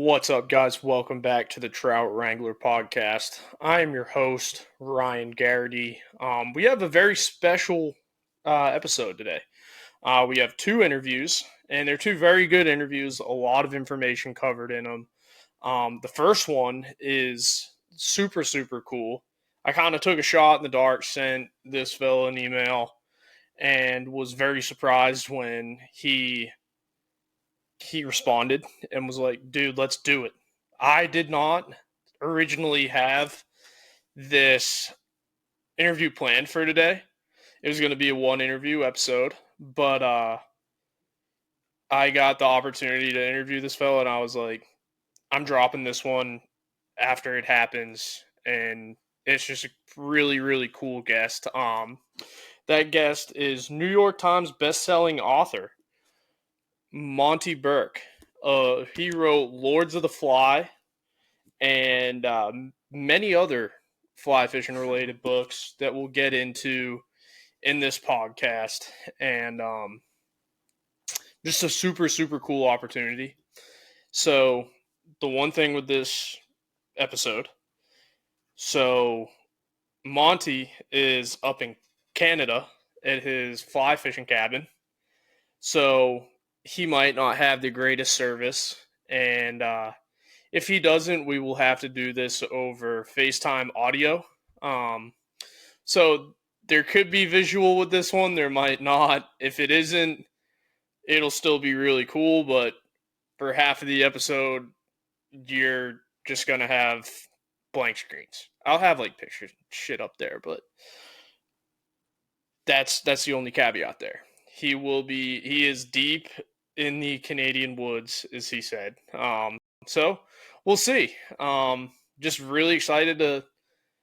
What's up, guys? Welcome back to the Trout Wrangler Podcast. I am your host, Ryan Garrity. We have a very special episode today. We have two interviews, and they're two very good interviews, a lot of information covered in them. The first one is super, super cool. I kind of took a shot in the dark, sent this fella an email, and was very surprised when he responded and was like, dude, let's do it. I did not originally have this interview planned for today. It was going to be a one interview episode, but I got the opportunity to interview this fellow, and I was like, I'm dropping this one after it happens, and it's just a really, really cool guest. That guest is New York Times bestselling author Monte Burke. He wrote Lords of the Fly and many other fly fishing related books that we'll get into in this podcast. And just a super, super cool opportunity. So the one thing with this episode, so Monty is up in Canada at his fly fishing cabin. So he might not have the greatest service. And if he doesn't, we will have to do this over FaceTime audio. So there could be visual with this one. There might not. If it isn't, it'll still be really cool. But for half of the episode, you're just going to have blank screens. I'll have like pictures and shit up there, but that's the only caveat there. He is deep in the Canadian woods, as he said. So we'll see. Just really excited to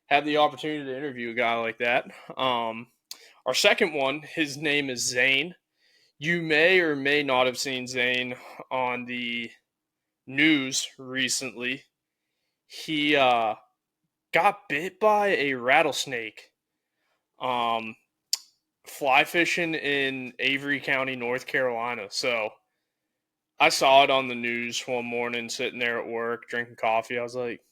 have the opportunity to interview a guy like that. Our second one, his name is Zane. You may or may not have seen Zane on the news recently. He got bit by a rattlesnake. Fly fishing in Avery County, North Carolina. So I saw it on the news one morning sitting there at work drinking coffee. I was like,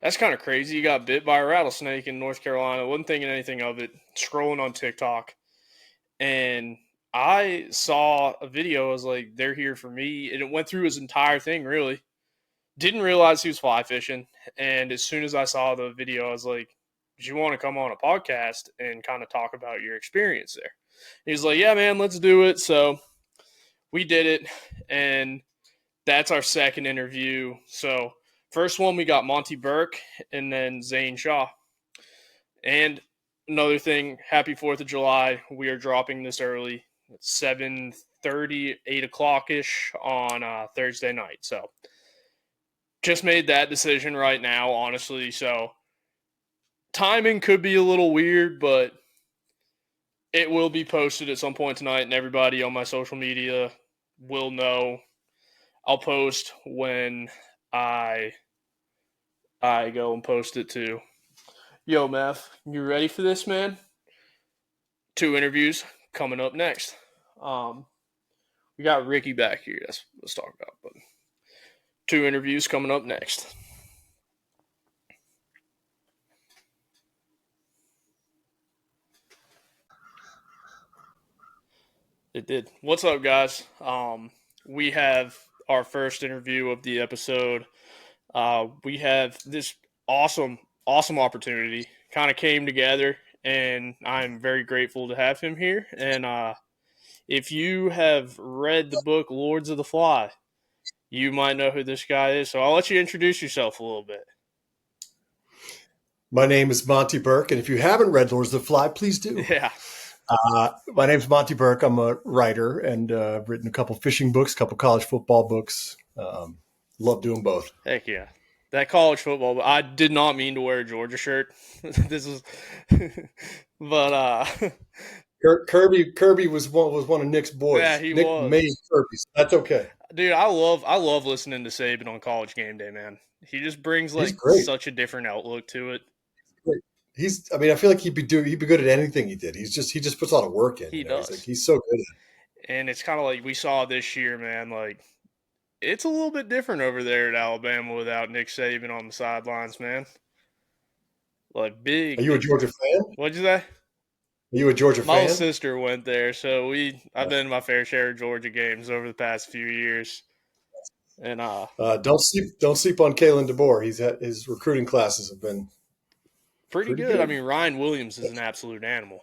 that's kind of crazy. You got bit by a rattlesnake in North Carolina. Wasn't thinking anything of it. Scrolling on TikTok. And I saw a video. I was like, they're here for me. And it went through his entire thing, really. Didn't realize he was fly fishing. And as soon as I saw the video, I was like, do you want to come on a podcast and kind of talk about your experience there? He's like, yeah, man, let's do it. So we did it, and that's our second interview. So first one, we got Monte Burke and then Zane Shaw. And another thing, happy 4th of July. We are dropping this early. It's 7:30, 8 o'clock-ish on Thursday night. So just made that decision right now, honestly. So timing could be a little weird, but it will be posted at some point tonight, and everybody on my social media will know. I'll post when I go and post it too. Yo, Meth, you ready for this, man? 2 interviews coming up next. We got Ricky back here. Let's talk about, but 2 interviews coming up next. It did. What's up, guys? We have our first interview of the episode. We have this awesome opportunity. Kind of came together, and I'm very grateful to have him here. And if you have read the book Lords of the Fly, you might know who this guy is. So I'll let you introduce yourself a little bit. My name is Monte Burke, and if you haven't read Lords of the Fly, please do. Yeah. My name's Monte Burke. I'm a writer, and I've written a couple fishing books, a couple college football books. Love doing both. Heck yeah. That college football, I did not mean to wear a Georgia shirt. This is, but Kirby was one of Nick's boys. Yeah, he Nick was. made Kirby, so that's okay. Dude, I love listening to Saban on College Game Day, man. He just brings such a different outlook to it. Great. I feel like he'd be good at anything he did. He just puts a lot of work in. He does. He's so good at it. And it's kind of like we saw this year, man. Like it's a little bit different over there at Alabama without Nick Saban on the sidelines, man. Like Are big, you a big. Georgia fan? Are What'd you say? you a Georgia My little fan? sister went there, so I've been to my fair share of Georgia games over the past few years, and Don't sleep on Kalen DeBoer. His recruiting classes have been pretty pretty good. I good. mean, Ryan Williams is an absolute animal.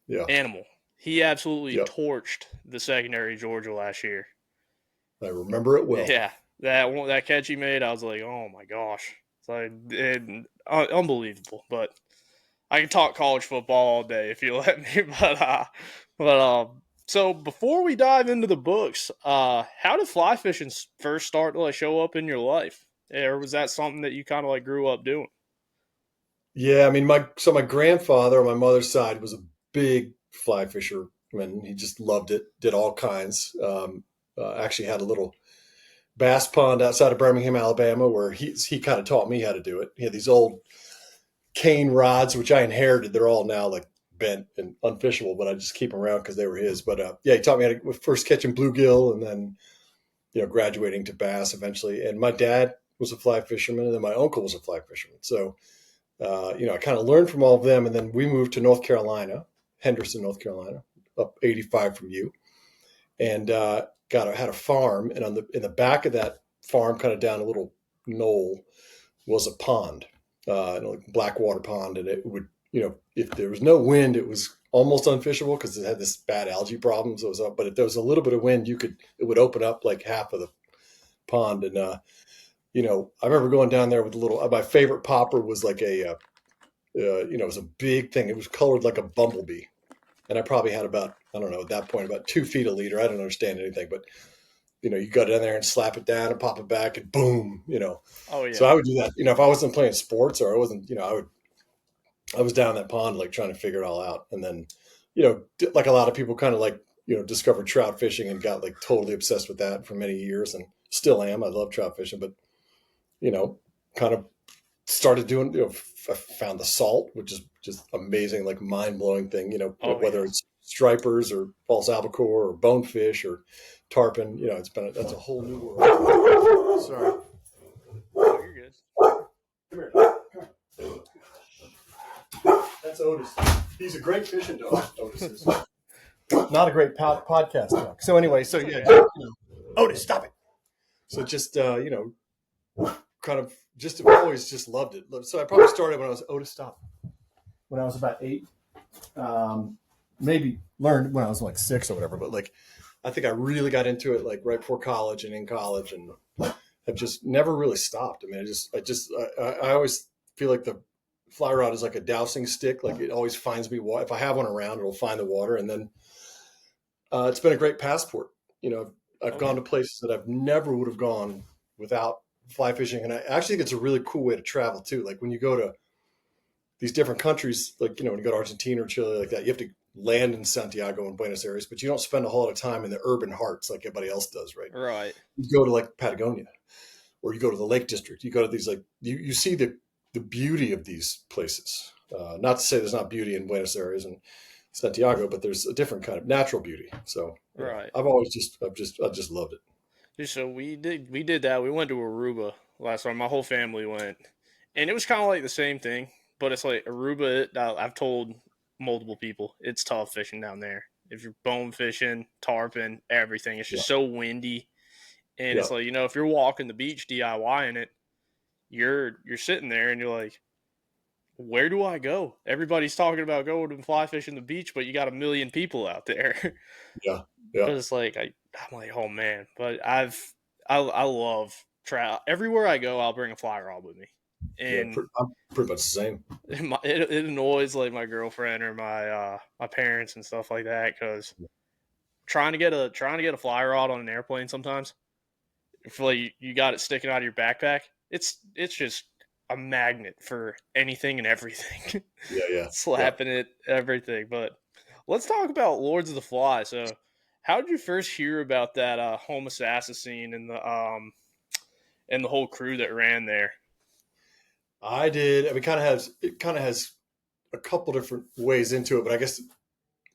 Yeah, Animal. He absolutely yeah, torched the secondary of Georgia last year. I remember it well. Yeah, that catch he made, I was like, oh my gosh, it's like unbelievable. But I can talk college football all day if you let me. So before we dive into the books, how did fly fishing first start to like show up in your life, or was that something that you kind of like grew up doing? Yeah, I mean, my grandfather on my mother's side was a big fly fisherman. He just loved it. Did all kinds. Actually, had a little bass pond outside of Birmingham, Alabama, where he kind of taught me how to do it. He had these old cane rods, which I inherited. They're all now like bent and unfishable, but I just keep them around because they were his. But yeah, he taught me how to first catching bluegill, and then graduating to bass eventually. And my dad was a fly fisherman, and then my uncle was a fly fisherman. So I kind of learned from all of them, and then we moved to North Carolina, Henderson, North Carolina, up 85 from you, and had a farm, and in the back of that farm, kind of down a little knoll, was a pond, like black water pond, and it would, if there was no wind, it was almost unfishable because it had this bad algae problem. So it was up, but if there was a little bit of wind, it would open up like half of the pond, and I remember going down there with a little. My favorite popper was like it was a big thing. It was colored like a bumblebee, and I probably had about, I don't know, at that point about 2 feet a leader. I don't understand anything, but you go down there and slap it down and pop it back, and boom. Oh So yeah. I would do that. If I wasn't playing sports or I wasn't, I was down that pond like trying to figure it all out, and then like a lot of people, kind of like discovered trout fishing and got like totally obsessed with that for many years, and still am. I love trout fishing, but kind of started doing, I found the salt, which is just amazing, like mind blowing thing, Oh whether yeah. it's stripers or false albacore or bonefish or tarpon, that's a whole new world. Sorry. Oh, you're good. Come here. Come here. That's Otis. He's a great fishing dog. Otis is not a great podcast dog. So anyway, so It's yeah, okay. Otis, stop it. So just kind of just always just loved it. So I probably started when I was Otis, stop. When I was about 8, maybe learned when I was like 6 or whatever. But like, I think I really got into it like right before college and in college, and have just never really stopped. I mean, I always feel like the fly rod is like a dowsing stick. Like it always finds me. If I have one around, it'll find the water, and then it's been a great passport. I've Oh gone yeah. to places that I've never would have gone without fly fishing, and I actually think it's a really cool way to travel too. Like when you go to these different countries, like when you go to Argentina or Chile, like that, you have to land in Santiago and Buenos Aires, but you don't spend a whole lot of time in the urban hearts like everybody else does, right? Right. You go to like Patagonia, or you go to the Lake District. You go to these like you see the beauty of these places. Not to say there's not beauty in Buenos Aires and Santiago, but there's a different kind of natural beauty. So Right. I've just loved it. So we did that. We went to Aruba last time. My whole family went, and it was kind of like the same thing. But it's like Aruba. I've told multiple people it's tough fishing down there. If you're bone fishing, tarpon, everything, it's Yeah, just so windy. And yeah, it's like if you're walking the beach DIYing it, you're sitting there and you're like, where do I go? Everybody's talking about going and fly fishing the beach, but you got a million people out there. yeah, yeah, But it's like I'm like, oh man. But I love trout. Everywhere I go, I'll bring a fly rod with me, yeah. and I'm pretty much the same. it annoys like my girlfriend or my parents and stuff like that because trying to get a fly rod on an airplane sometimes. If like you got it sticking out of your backpack, it's just a magnet for anything and everything. Yeah, yeah, yeah. Slapping it, everything. But let's talk about Lords of the Fly. So, how did you first hear about that Homosassa scene and the whole crew that ran there? I did. I mean, it kind of has a couple different ways into it, but I guess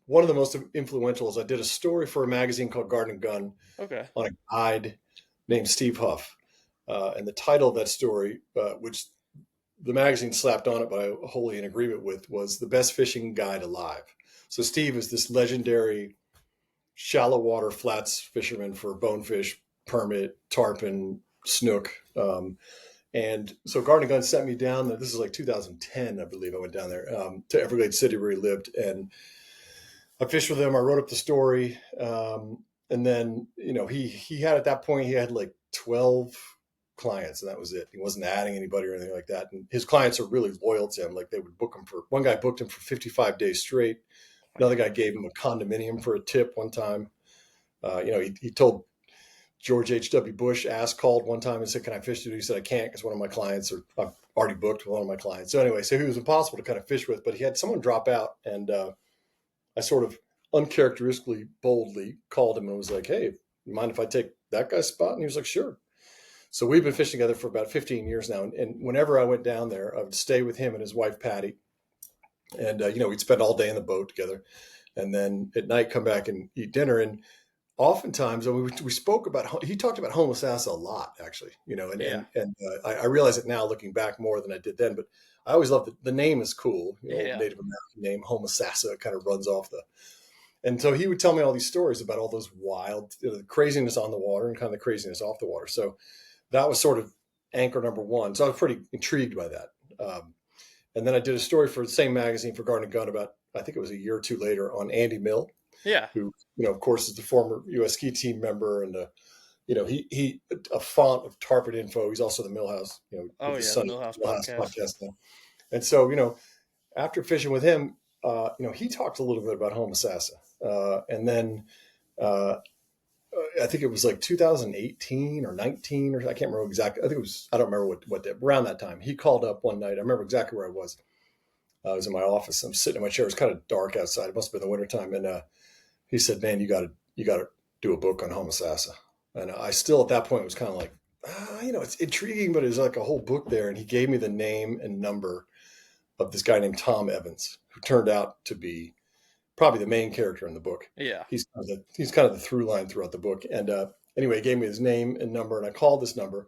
one of the most influential is I did a story for a magazine called Garden and Gun Okay. on a guide named Steve Huff. And the title of that story, which the magazine slapped on it, but I wholly in agreement with, was The Best Fishing Guide Alive. So Steve is this legendary shallow water flats fisherman for bonefish, permit, tarpon, snook. And so Garden and Gun sent me down there. This is like 2010, I believe. I went down there to Everglades City where he lived, and I fished with him. I wrote up the story, and then he had at that point he had like 12 clients, and that was it. He wasn't adding anybody or anything like that. And his clients are really loyal to him. Like they would book him for one guy booked him for 55 days straight. Another guy gave him a condominium for a tip one time. He told George H.W. Bush called one time and said, "Can I fish with you?" He said, "I can't because one of my clients, or I've already booked with one of my clients." So anyway, so he was impossible to kind of fish with, but he had someone drop out, and I sort of uncharacteristically boldly called him and was like, "Hey, you mind if I take that guy's spot?" And he was like, "Sure." So we've been fishing together for about 15 years now. And whenever I went down there, I would stay with him and his wife, Patty. And, we'd spend all day in the boat together. And then at night, come back and eat dinner. And oftentimes, we spoke about, he talked about Homosassa a lot, actually, I realize it now looking back more than I did then. But I always loved the name is cool. Native American name, Homosassa, kind of runs off the. And so he would tell me all these stories about all those wild, the craziness on the water and kind of the craziness off the water. So that was sort of anchor number one. So I was pretty intrigued by that. And then I did a story for the same magazine for Garden and Gun about, I think it was a year or two later, on Andy Mill, who, of course, is the former U.S. ski team member. And, he a font of Tarpon info. He's also the Millhouse, the Millhouse podcast now. And so, after fishing with him, he talked a little bit about Homosassa. And then I think it was like 2018 or 19, or I can't remember exactly. I think it was, I don't remember what around that time. He called up one night. I remember exactly where I was. I was in my office. I'm sitting in my chair. It was kind of dark outside. It must have been the wintertime. And he said, "Man, you got to do a book on Homosassa." And I still at that point was kind of like, it's intriguing, but there's like a whole book there. And he gave me the name and number of this guy named Tom Evans, who turned out to be probably the main character in the book. Yeah. He's kind of the through line throughout the book. And anyway, he gave me his name and number, and I called this number,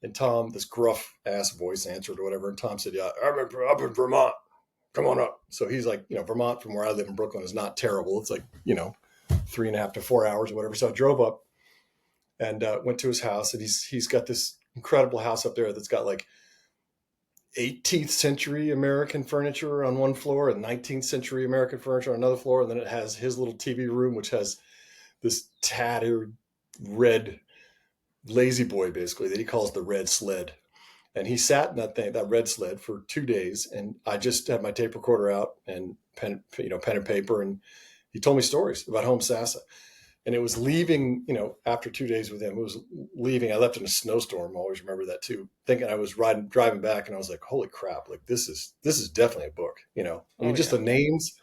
and Tom, this gruff ass voice, answered or whatever. And Tom said, "Yeah, I'm up in Vermont. Come on up." So he's like, Vermont from where I live in Brooklyn is not terrible. It's like, 3.5 to 4 hours or whatever. So I drove up and went to his house, and he's got this incredible house up there that's got like 18th century American furniture on one floor and 19th century American furniture on another floor. And then it has his little TV room, which has this tattered red lazy boy, basically, that he calls the red sled. And he sat in that red sled for 2 days. And I just had my tape recorder out and pen and paper. And he told me stories about Homosassa. And it was leaving, after 2 days with him, it was leaving. I left in a snowstorm. I always remember that too. Thinking I was driving back, and I was like, "Holy crap! Like this is definitely a book." Just the names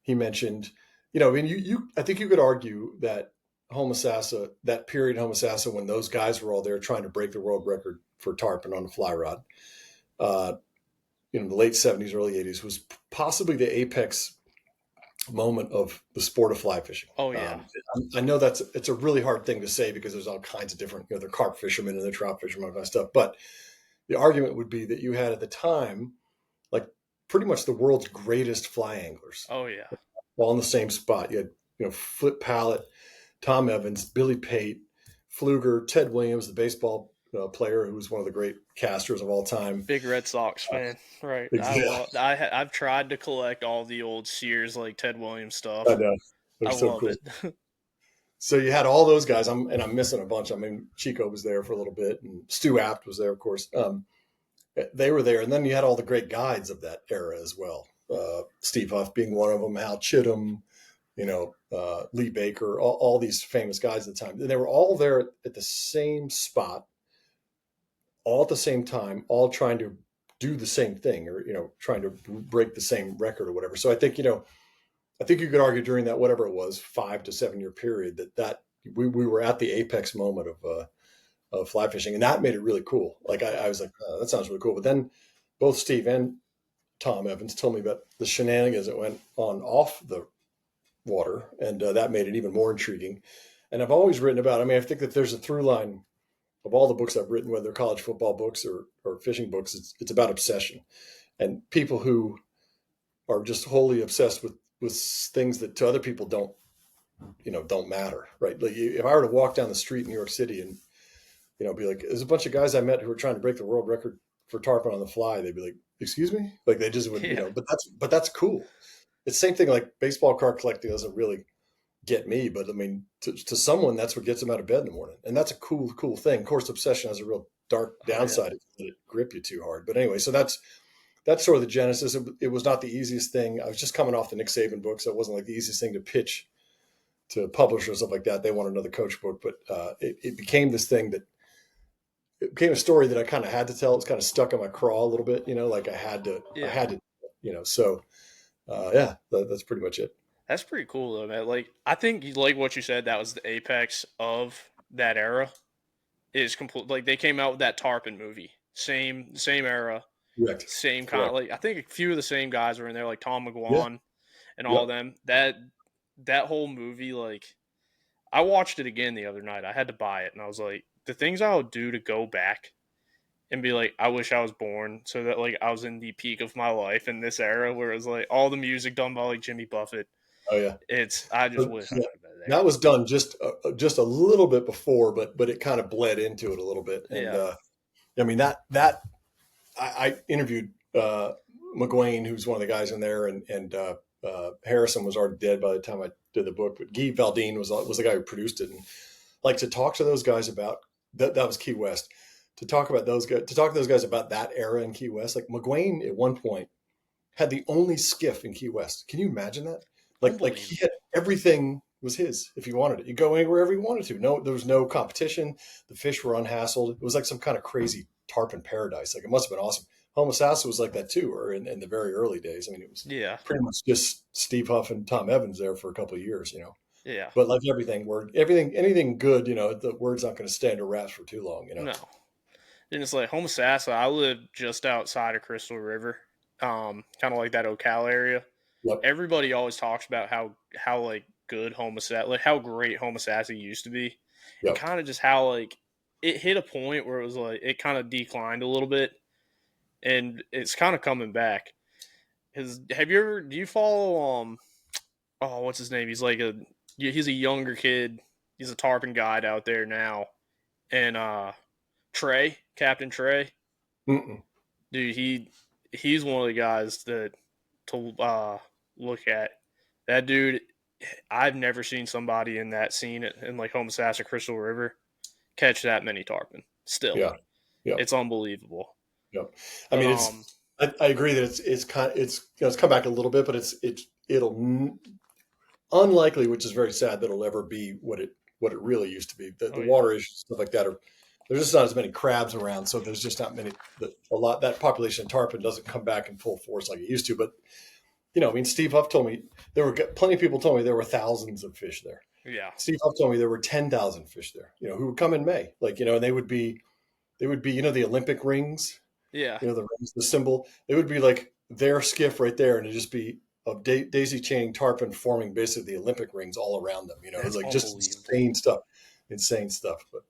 he mentioned. I think you could argue that Homosassa, that period in Homosassa when those guys were all there trying to break the world record for tarpon on the fly rod, the late 70s, early 80s, was possibly the apex moment of the sport of fly fishing. Oh yeah. I know it's a really hard thing to say because there's all kinds of different, they're carp fishermen and they're trout fishermen and all that stuff. But the argument would be that you had at the time, like pretty much the world's greatest fly anglers. Oh yeah. All in the same spot. You had, Flip Pallett, Tom Evans, Billy Pate, Pfluger, Ted Williams, the baseball player who was one of the great casters of all time. Big Red Sox fan, right? Exactly. I've tried to collect all the old Sears, like Ted Williams stuff. I know. I so love cool. it. So you had all those guys. I'm missing a bunch. I mean, Chico was there for a little bit, and Stu Apt was there, of course. They were there, and then you had all the great guides of that era as well. Steve Huff being one of them, Hal Chittum, Lee Baker, all these famous guys at the time. They were all there at the same spot, all at the same time, all trying to do the same thing, or trying to break the same record or whatever. So I think you could argue during that, whatever it was, 5 to 7 year period, that we were at the apex moment of fly fishing, and that made it really cool. Like I was like, oh, that sounds really cool. But then both Steve and Tom Evans told me about the shenanigans that went on off the water, and that made it even more intriguing. And I've always written about, I think that there's a through line of all the books I've written, whether college football books or fishing books, it's about obsession and people who are just wholly obsessed with things that to other people don't matter, right? Like if I were to walk down the street in New York City and be like, there's a bunch of guys I met who are trying to break the world record for tarpon on the fly. They'd be like, excuse me? Like they just would, Yeah. but that's cool. It's the same thing like baseball card collecting doesn't really get me, but I mean, to someone, that's what gets them out of bed in the morning. And that's a cool thing. Of course, obsession has a real dark Oh, yeah. downside if you let it grip you too hard. But anyway, so that's sort of the genesis. It was not the easiest thing. I was just coming off the Nick Saban book, so it wasn't like the easiest thing to pitch to publishers, stuff like that. They wanted another coach book, but it became this thing that it became a story that I kind of had to tell. It's kind of stuck in my craw a little bit, like I had Yeah. to, so yeah, that's pretty much it. That's pretty cool though, man. Like I think like what you said, that was the apex of that era. Is complete like they came out with that Tarpon movie. Same era, Correct. same kind of Correct. like I think a few of the same guys were in there, like Tom Yeah. McGuan and all of Yep. them. That whole movie, like I watched it again the other night. I had to buy it and I was like, the things I would do to go back and be like, I wish I was born so that like I was in the peak of my life in this era where it was like all the music done by like Jimmy Buffett. Oh yeah. I just But, wish I yeah, could have been there. that was done just a little bit before, but it kind of bled into it a little bit. And Yeah. I mean that I interviewed McGuane, who's one of the guys in there, and Harrison was already dead by the time I did the book. But Guy Valdine was the guy who produced it, and like to talk to those guys about that. That was Key West. To talk about those guys, to talk to those guys about that era in Key West. Like McGuane at one point had the only skiff in Key West. Can you imagine that? Like he Unbelievable. had everything was his if he wanted it. You go anywhere he wanted to. No, there was no competition. The fish were unhassled. It was like some kind of crazy tarpon paradise. Like it must have been awesome. Homosassa was like that too, or in the very early days. I mean, it was Yeah. pretty much just Steve Huff and Tom Evans there for a couple of years. Yeah. But like anything good, the word's not going to stay under wraps for too long. No. And it's like Homosassa, I live just outside of Crystal River, kind of like that Ocala area. Yep. Everybody always talks about how like good Homosassa, like how great Homosassa used to be, and Yep. kind of just how like it hit a point where it was like it kind of declined a little bit, and it's kind of coming back. Because do you follow oh, what's his name? He's a younger kid. He's a tarpon guide out there now, and Captain Trey. Mm-mm. Dude, he's one of the guys that to look at. That dude, I've never seen somebody in that scene in like Homosassa Crystal River catch that many tarpon. Still, Yeah. Yeah. it's unbelievable. Yep. I But mean, I agree that it's come back a little bit, but it'll unlikely, which is very sad, that it'll ever be what it really used to be. The oh yeah, water issues, stuff like that, there's just not as many crabs around, so there's just not many. That population of tarpon doesn't come back in full force like it used to. But I mean, Steve Huff told me plenty of people told me there were thousands of fish there. yeah, Steve Huff told me there were 10,000 fish there. Who would come in May, and they would be the Olympic rings. yeah. The rings, the symbol. It would be like their skiff right there, and it'd just be of daisy chaining tarpon forming basically the Olympic rings all around them. It was That's like just unbelievable. insane stuff. But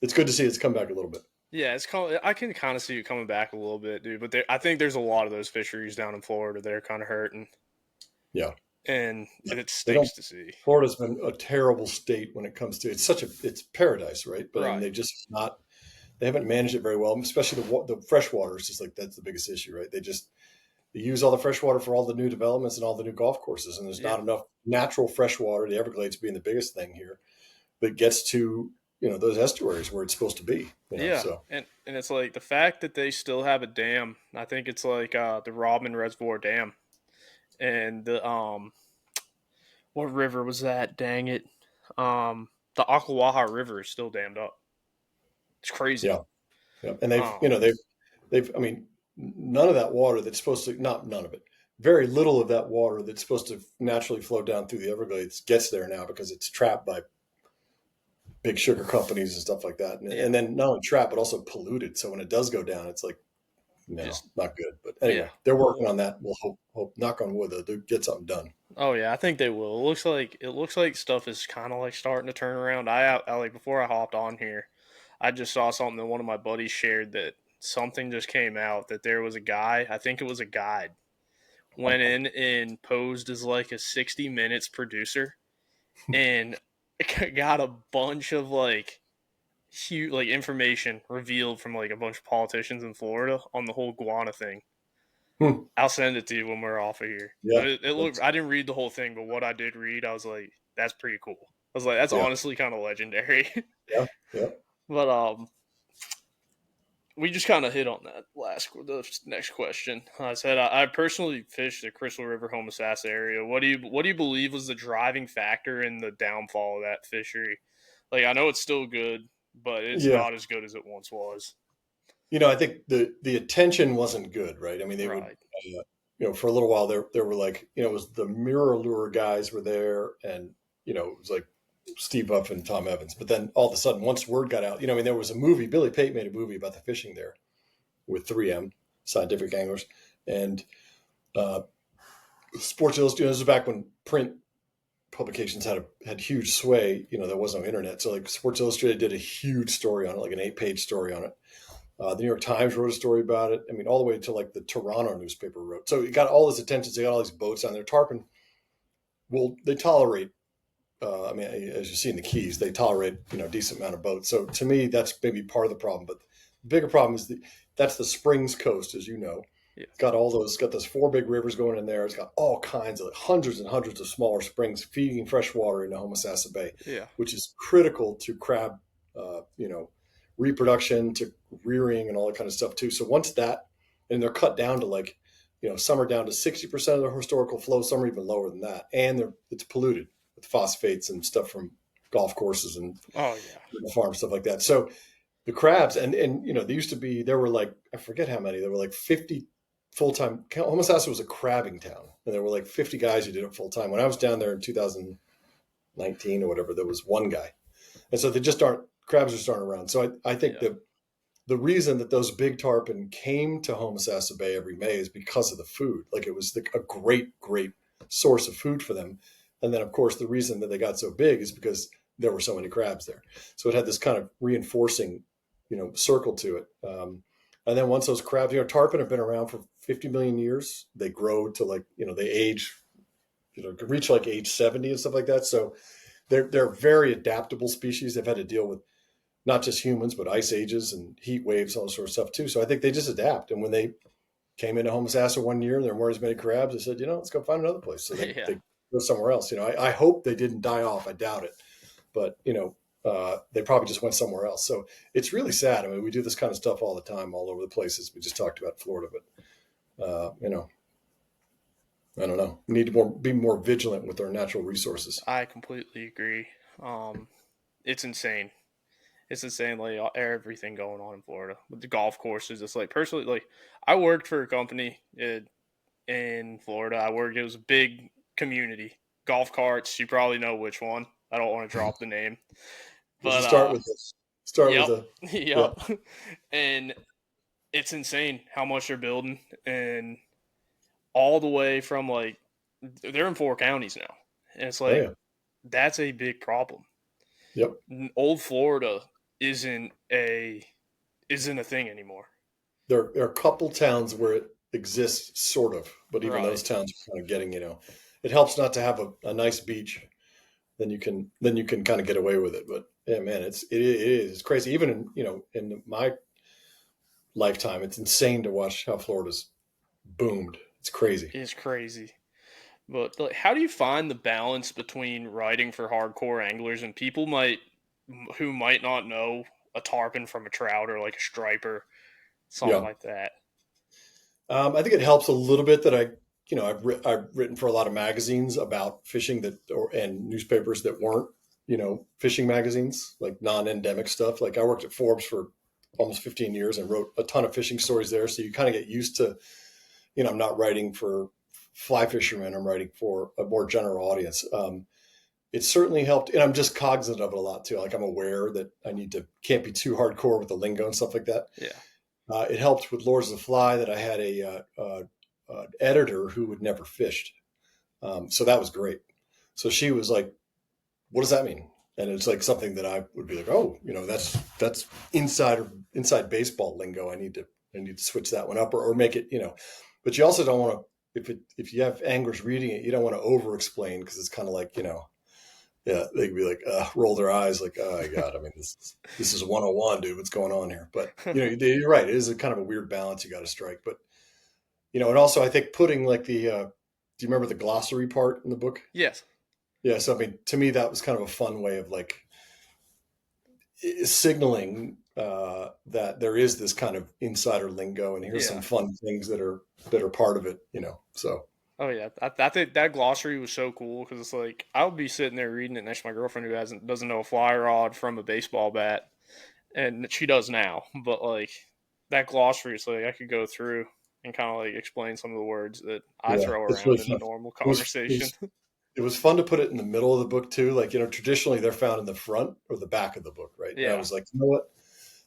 it's good to see it's come back a little bit. Yeah, I can kind of see it coming back a little bit, dude. But I think there's a lot of those fisheries down in Florida. They're kind of hurting, Yeah, and yeah. it They don't. stinks to see. Florida's been a terrible state when it comes to it's paradise, right? But I mean, Right. they haven't managed it very well, especially the fresh water is just like that's the biggest issue, right? They use all the fresh water for all the new developments and all the new golf courses, and there's Yeah. not enough natural fresh water. The Everglades being the biggest thing here that gets to those estuaries where it's supposed to be. Yeah, So and it's like the fact that they still have a dam. I think it's like the Rodman Reservoir Dam, and the what river was that? Dang it, the Ocklawaha River is still dammed up. It's crazy. yeah, yeah, and they've Um, I mean, none of that water that's supposed to not none of it. Very little of that water that's supposed to naturally flow down through the Everglades gets there now because it's trapped by big sugar companies and stuff like that, yeah, and then not only trapped but also polluted. So when it does go down, it's like just not good. But yeah. anyway, they're working Well, on that. We'll hope knock on wood, they'll get something done. oh yeah, I think they will. It looks like stuff is kind of like starting to turn around. I like before I hopped on here, I just saw something that one of my buddies shared that something just came out that there was a guy, I think it was a guide, went in and posed as like a 60 Minutes producer and got a bunch of like huge like information revealed from like a bunch of politicians in Florida on the whole iguana thing. Hmm. I'll send it to you when we're off of here. Yeah. But it looked. I didn't read the whole thing, but what I did read, I was like, "That's pretty cool." I was like, "That's Yeah. honestly kind of legendary." Yeah. Yeah. But we just kind of hit on that the next question. I said I personally fished the Crystal River Homosassa area. What do you believe was the driving factor in the downfall of that fishery? Like I know it's still good, but it's Yeah. not as good as it once was. I think the attention wasn't good, right? I mean, they would, Right. for a little while there were like, it was the mirror lure guys were there, and it was like Steve Buff and Tom Evans. But then all of a sudden, once word got out, I mean, there was a movie. Billy Pate made a movie about the fishing there with 3M Scientific Anglers, and uh, Sports Illustrated. This was back when print publications had huge sway. There was no internet, so like Sports Illustrated did a huge story on it, like an 8-page story on it. The New York Times wrote a story about it. I mean, all the way to like the Toronto newspaper wrote. So it got all this attention. So they got all these boats on there. Tarpon, well, they tolerate. I mean, as you see in the Keys, they tolerate a decent amount of boats. So to me, that's maybe part of the problem. But the bigger problem is that's the Springs coast, as you know. Yeah. It's got those 4 big rivers going in there. It's got all kinds of hundreds and hundreds of smaller springs feeding fresh water into Homosassa Bay, Yeah. which is critical to crab, reproduction, to rearing and all that kind of stuff too. So once that, and they're cut down to like, some are down to 60% of their historical flow, some are even lower than that. And it's polluted with phosphates and stuff from golf courses and farm stuff like that. So the crabs, and they used to be, there were like, I forget how many, there were like 50 full-time. Homosassa was a crabbing town, and there were like 50 guys who did it full-time. When I was down there in 2019 or whatever, there was one guy. And so crabs just aren't around. So I think the reason that those big tarpon came to Homosassa Bay every May is because of the food. Like it was a great, great source of food for them. And then, of course, the reason that they got so big is because there were so many crabs there. So it had this kind of reinforcing, circle to it. And then once those crabs, tarpon have been around for 50 million years. They grow to like, they age, could reach like age 70 and stuff like that. So they're very adaptable species. They've had to deal with not just humans, but ice ages and heat waves, all sort of stuff too. So I think they just adapt. And when they came into Homosassa one year and there weren't as many crabs, they said, let's go find another place. So they go somewhere else. I hope they didn't die off. I doubt it. But, they probably just went somewhere else. So it's really sad. I mean, we do this kind of stuff all the time, all over the places. We just talked about Florida, but, I don't know. We need to be more vigilant with our natural resources. I completely agree. It's insane. It's insane, like everything going on in Florida with the golf courses. It's like personally, like I worked for a company in Florida. It was a big community golf carts. You probably know which one. I don't want to drop the name, but start with this. Yep. And it's insane how much they're building, and all the way from like they're in 4 counties now, and it's like that's a big problem. Yep. Old Florida isn't a thing anymore. There are a couple towns where it exists, sort of, but even those towns are kind of getting, it helps not to have a nice beach. Then you can kind of get away with it. But yeah, man, it's crazy. Even in my lifetime, it's insane to watch how Florida's boomed. It's crazy. It's crazy. But like, how do you find the balance between writing for hardcore anglers and people who might not know a tarpon from a trout or like a striper, something like that? I think it helps a little bit that I've written for a lot of magazines about fishing and newspapers that weren't, fishing magazines, like non-endemic stuff. Like I worked at Forbes for almost 15 years and wrote a ton of fishing stories there. So you kind of get used to, I'm not writing for fly fishermen. I'm writing for a more general audience. It certainly helped. And I'm just cognizant of it a lot too. Like I'm aware that can't be too hardcore with the lingo and stuff like that. Yeah. It helped with Lords of the Fly that I had an editor who had never fished. So that was great. So she was like, what does that mean? And it's like something that I would be like, oh, that's inside baseball lingo. I need to switch that one up or make it, but you also don't want to, if you have anglers reading it, you don't want to over explain because it's kind of like, yeah, they could be like, roll their eyes like, oh my God, I mean, this is 101, dude, what's going on here? But, you're right. It is a kind of a weird balance you got to strike. But, and also I think putting like do you remember the glossary part in the book? Yes. Yeah. So, I mean, to me, that was kind of a fun way of like signaling that there is this kind of insider lingo and here's some fun things that are part of it, so. Oh yeah, I think that glossary was so cool because it's like I'll be sitting there reading it next to my girlfriend who doesn't know a fly rod from a baseball bat, and she does now. But like that glossary is like I could go through and kind of like explain some of the words that I Yeah, throw it's around really in a fun. normal It was, conversation. it was fun to put it in the middle of the book too. Like, traditionally they're found in the front or the back of the book, right? And I Yeah, was like, you know what?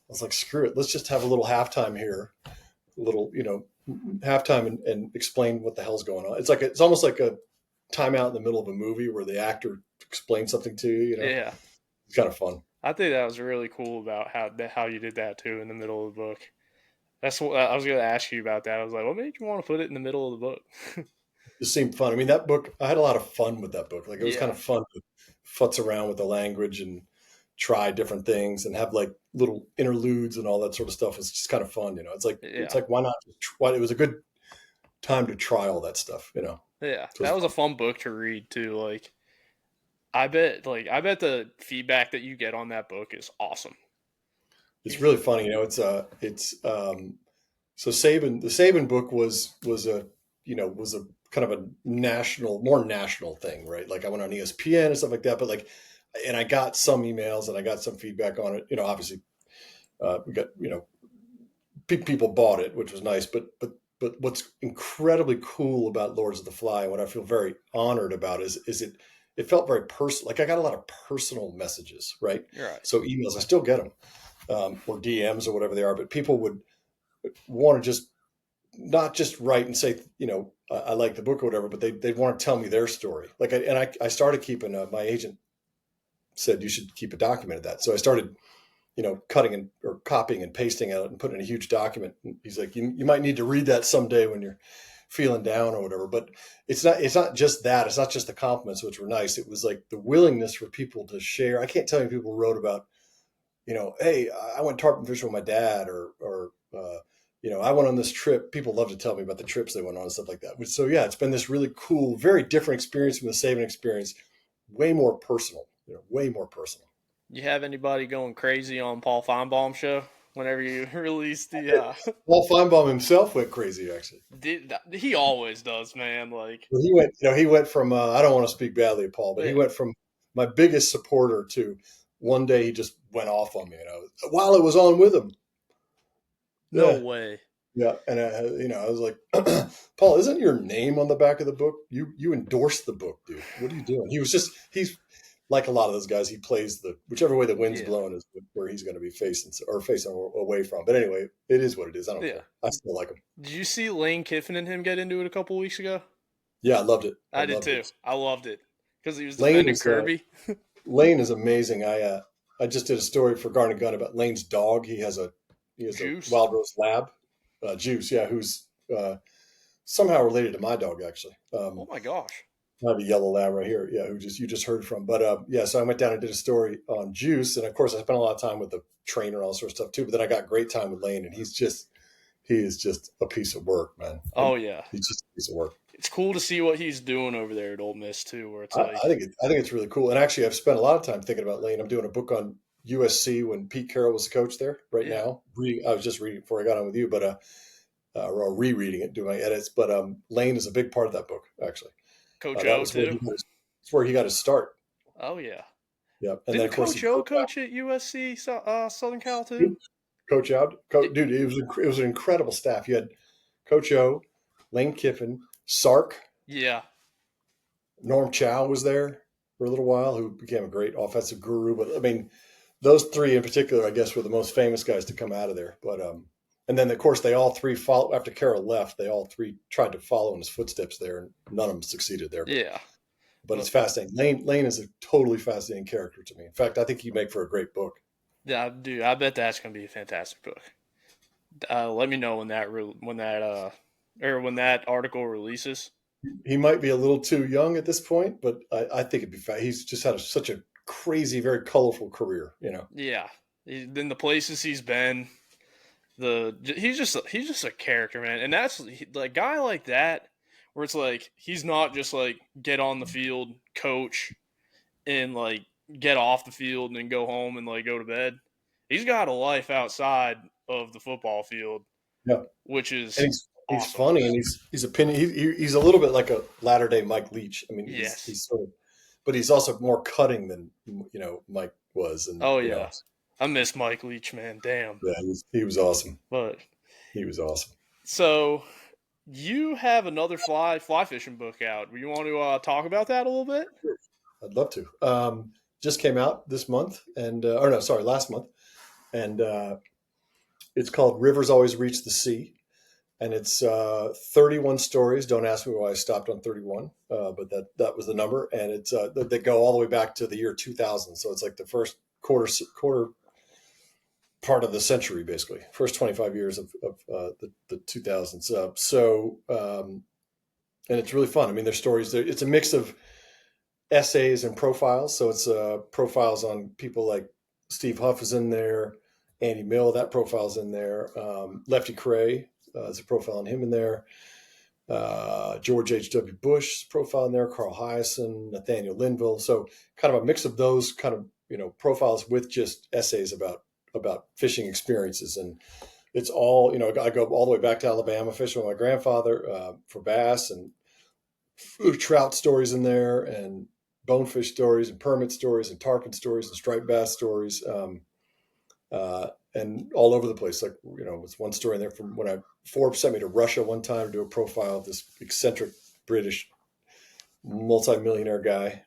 I was like, screw it. Let's just have a little halftime here, a little, halftime and explain what the hell's going on. It's almost like a timeout in the middle of a movie where the actor explains something to you. yeah. It's kind of fun. I think that was really cool about how you did that too in the middle of the book. That's what I was going to ask you about. That I was like, what made you want to put it in the middle of the book? It seemed fun. I mean, that book, I had a lot of fun with that book. Like it was kind Yeah, of fun to futz around with the language and try different things and have like little interludes and all that sort of stuff. It's just kind of fun. It's yeah. like, why not? It was a good time to try all that stuff. Yeah, It was that was a fun. fun book to read too. I bet the feedback that you get on that book is awesome. It's really funny. So the Saban book was a kind of a more national thing, right? Like I went on ESPN and stuff like that, but like, and I got some emails and I got some feedback on it. Obviously, we got people bought it, which was nice. But what's incredibly cool about Lords of the Fly, and what I feel very honored about is it felt very personal. Like I got a lot of personal messages, right? You're right. So emails, I still get them, or DMs or whatever they are. But people would want to just not just write and say, I like the book or whatever, but they'd want to tell me their story. Like, I started keeping, my agent said you should keep a document of that. So I started, cutting or copying and pasting out and putting in a huge document. And he's like, you might need to read that someday when you're feeling down or whatever. But it's not just that. It's not just the compliments, which were nice. It was like the willingness for people to share. I can't tell you people wrote about, hey, I went tarpon fishing with my dad I went on this trip. People love to tell me about the trips they went on and stuff like that. So yeah, it's been this really cool, very different experience from the Saban experience. Way more personal, way more personal. You have anybody going crazy on Paul Feinbaum show whenever you release the? Paul Feinbaum himself went crazy, actually. He always does, man. Like He went from, I don't want to speak badly of Paul, but he yeah, went from my biggest supporter to one day he just went off on me, while I was on with him. no Yeah. way. Yeah, and I was like, Paul, isn't your name on the back of the book? You endorsed the book, dude. What are you doing? He's like a lot of those guys. He plays whichever way the wind's Yeah, blowing is where he's going to be facing away from. But anyway, it is what it is. I don't yeah. care. I still like him. Did you see Lane Kiffin and him get into it a couple weeks ago? Yeah, I loved it. I I did loved too. it. I loved it because he was Lane defending is Kirby. Lane is amazing. I just did a story for Garnet Gun about Lane's dog. He has a Juice. wild rose lab, Juice. Yeah, who's somehow related to my dog actually. Oh my gosh. I have a yellow lab right here. Yeah, you just heard from. But yeah, so I went down and did a story on Juice, and of course I spent a lot of time with the trainer and all sorts of stuff too. But then I got great time with Lane, and he is just a piece of work, man. Oh yeah. He's just a piece of work. It's cool to see what he's doing over there at Ole Miss too, where it's like, I think it's really cool. And actually, I've spent a lot of time thinking about Lane. I'm doing a book on USC when Pete Carroll was the coach there right yeah, now. I was just reading before I got on with you, but or rereading it, doing my edits. But Lane is a big part of that book, actually. Coach That O was too. where he got his start. Oh yeah. Yeah, and then Didn't of course he Coach O coach at USC Southern Cal too? Coach out, dude. It was an incredible staff. You had Coach O, Lane Kiffin, Sark, Yeah. Norm Chow was there for a little while, who became a great offensive guru. But I mean, those three in particular, I guess, were the most famous guys to come out of there. But and then of course they all three followed after Carroll left. They all three tried to follow in his footsteps there, and none of them succeeded there. But Yeah. but it's fascinating. Lane is a totally fascinating character to me. In fact, I think he'd make for a great book. Yeah, dude, I bet that's gonna be a fantastic book. Let me know when when that article releases. He might be a little too young at this point, but I think it'd be he's just had such a crazy, very colorful career. Yeah, then the places he's been, he's just a character, man, and that's like guy like that, where it's like he's not just like get on the field, coach, and like get off the field and then go home and like go to bed. He's got a life outside of the football field, Yeah, which and is he's awesome. funny, and he's opinion. He's a little bit like a latter day Mike Leach. I mean, Yes. he's sort of, but he's also more cutting than Mike was, and Oh yeah. I miss Mike Leach, man. Damn. yeah, he was awesome. But He was awesome. so you have another fly fishing book out. You want to talk about that a little bit? I'd love to. Just came out this month, and last month, and it's called Rivers Always Reach the Sea, and it's 31 stories. Don't ask me why I stopped on 31, but that was the number, and it's they go all the way back to the year 2000. So it's like the first quarter part of the century, basically, first 25 years of the 2000s. And it's really fun. I mean, there's stories. It's a mix of essays and profiles. So it's profiles on people like Steve Huff is in there, Andy Mill, that profile's in there. Lefty Cray, there's a profile on him in there. George H.W. Bush profile in there, Carl Hyacin, Nathaniel Linville. So kind of a mix of those kind of profiles with just essays about fishing experiences. And it's all I go all the way back to Alabama fishing with my grandfather for bass, and trout stories in there, and bonefish stories, and permit stories, and tarpon stories, and striped bass stories. And all over the place. Like, it's one story in there from when Forbes sent me to Russia one time to do a profile of this eccentric British multimillionaire guy.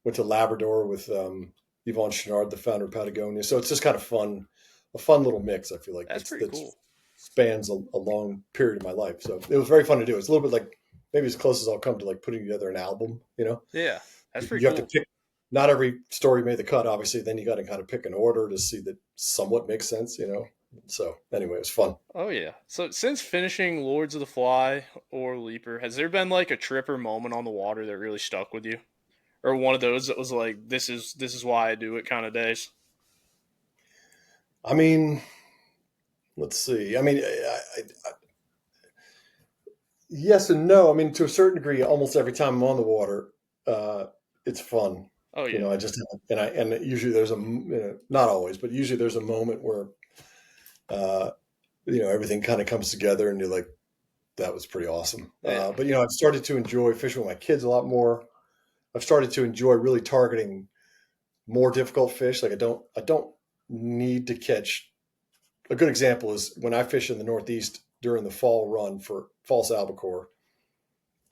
Went to Labrador with Yvon Chouinard, the founder of Patagonia. So it's just kind of fun, a fun little mix. I feel like That's pretty cool. Spans a long period of my life. So it was very fun to do. It's a little bit like maybe as close as I'll come to like putting together an album. Yeah, that's pretty You cool. have to pick. Not every story made the cut, obviously. Then you got to kind of pick an order to see that somewhat makes sense. So anyway, it was fun. Oh yeah. So since finishing Lords of the Fly or Leaper, has there been like a trip or moment on the water that really stuck with you, or one of those that was like, this is why I do it kind of days? I mean, let's see. I mean, yes and no. I mean, to a certain degree, almost every time I'm on the water, it's fun. Oh yeah. I just and usually there's not always, but usually there's a moment where everything kind of comes together, and you're like, that was pretty awesome. Yeah. But I've started to enjoy fishing with my kids a lot more. I've started to enjoy really targeting more difficult fish. Like I don't need to catch. A good example is when I fish in the Northeast during the fall run for false albacore.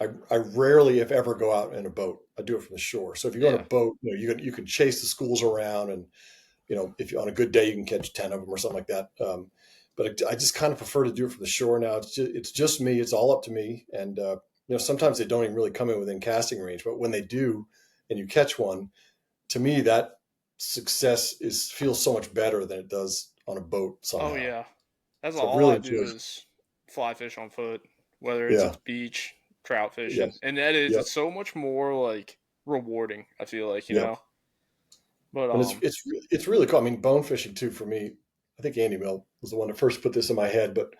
I rarely, if ever, go out in a boat. I do it from the shore. So if you go on a boat, you can chase the schools around, and if you're on a good day, you can catch 10 of them or something like that. But I just kind of prefer to do it from the shore now. It's just me. It's all up to me. And sometimes they don't even really come in within casting range, but when they do, and you catch one, to me that success feels so much better than it does on a boat somehow. Oh yeah. That's So all really I do is fly fish on foot, whether it's yeah. at the beach, trout fishing, Yes. and that is Yep. it's so much more like rewarding. I feel like Yep. But And it's really cool. I mean, bone fishing too for me. I think Andy Mill was the one that first put this in my head, but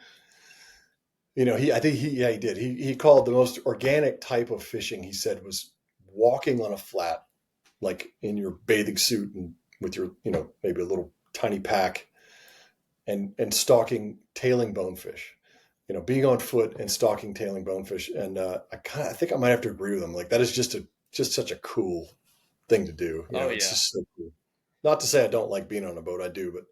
he did. He called the most organic type of fishing, he said, was walking on a flat, like in your bathing suit and with your, maybe a little tiny pack, and stalking tailing bonefish. Being on foot and stalking tailing bonefish. And I think I might have to agree with him. Like that is just such a cool thing to do. It's just so cool. Not to say I don't like being on a boat. I do, but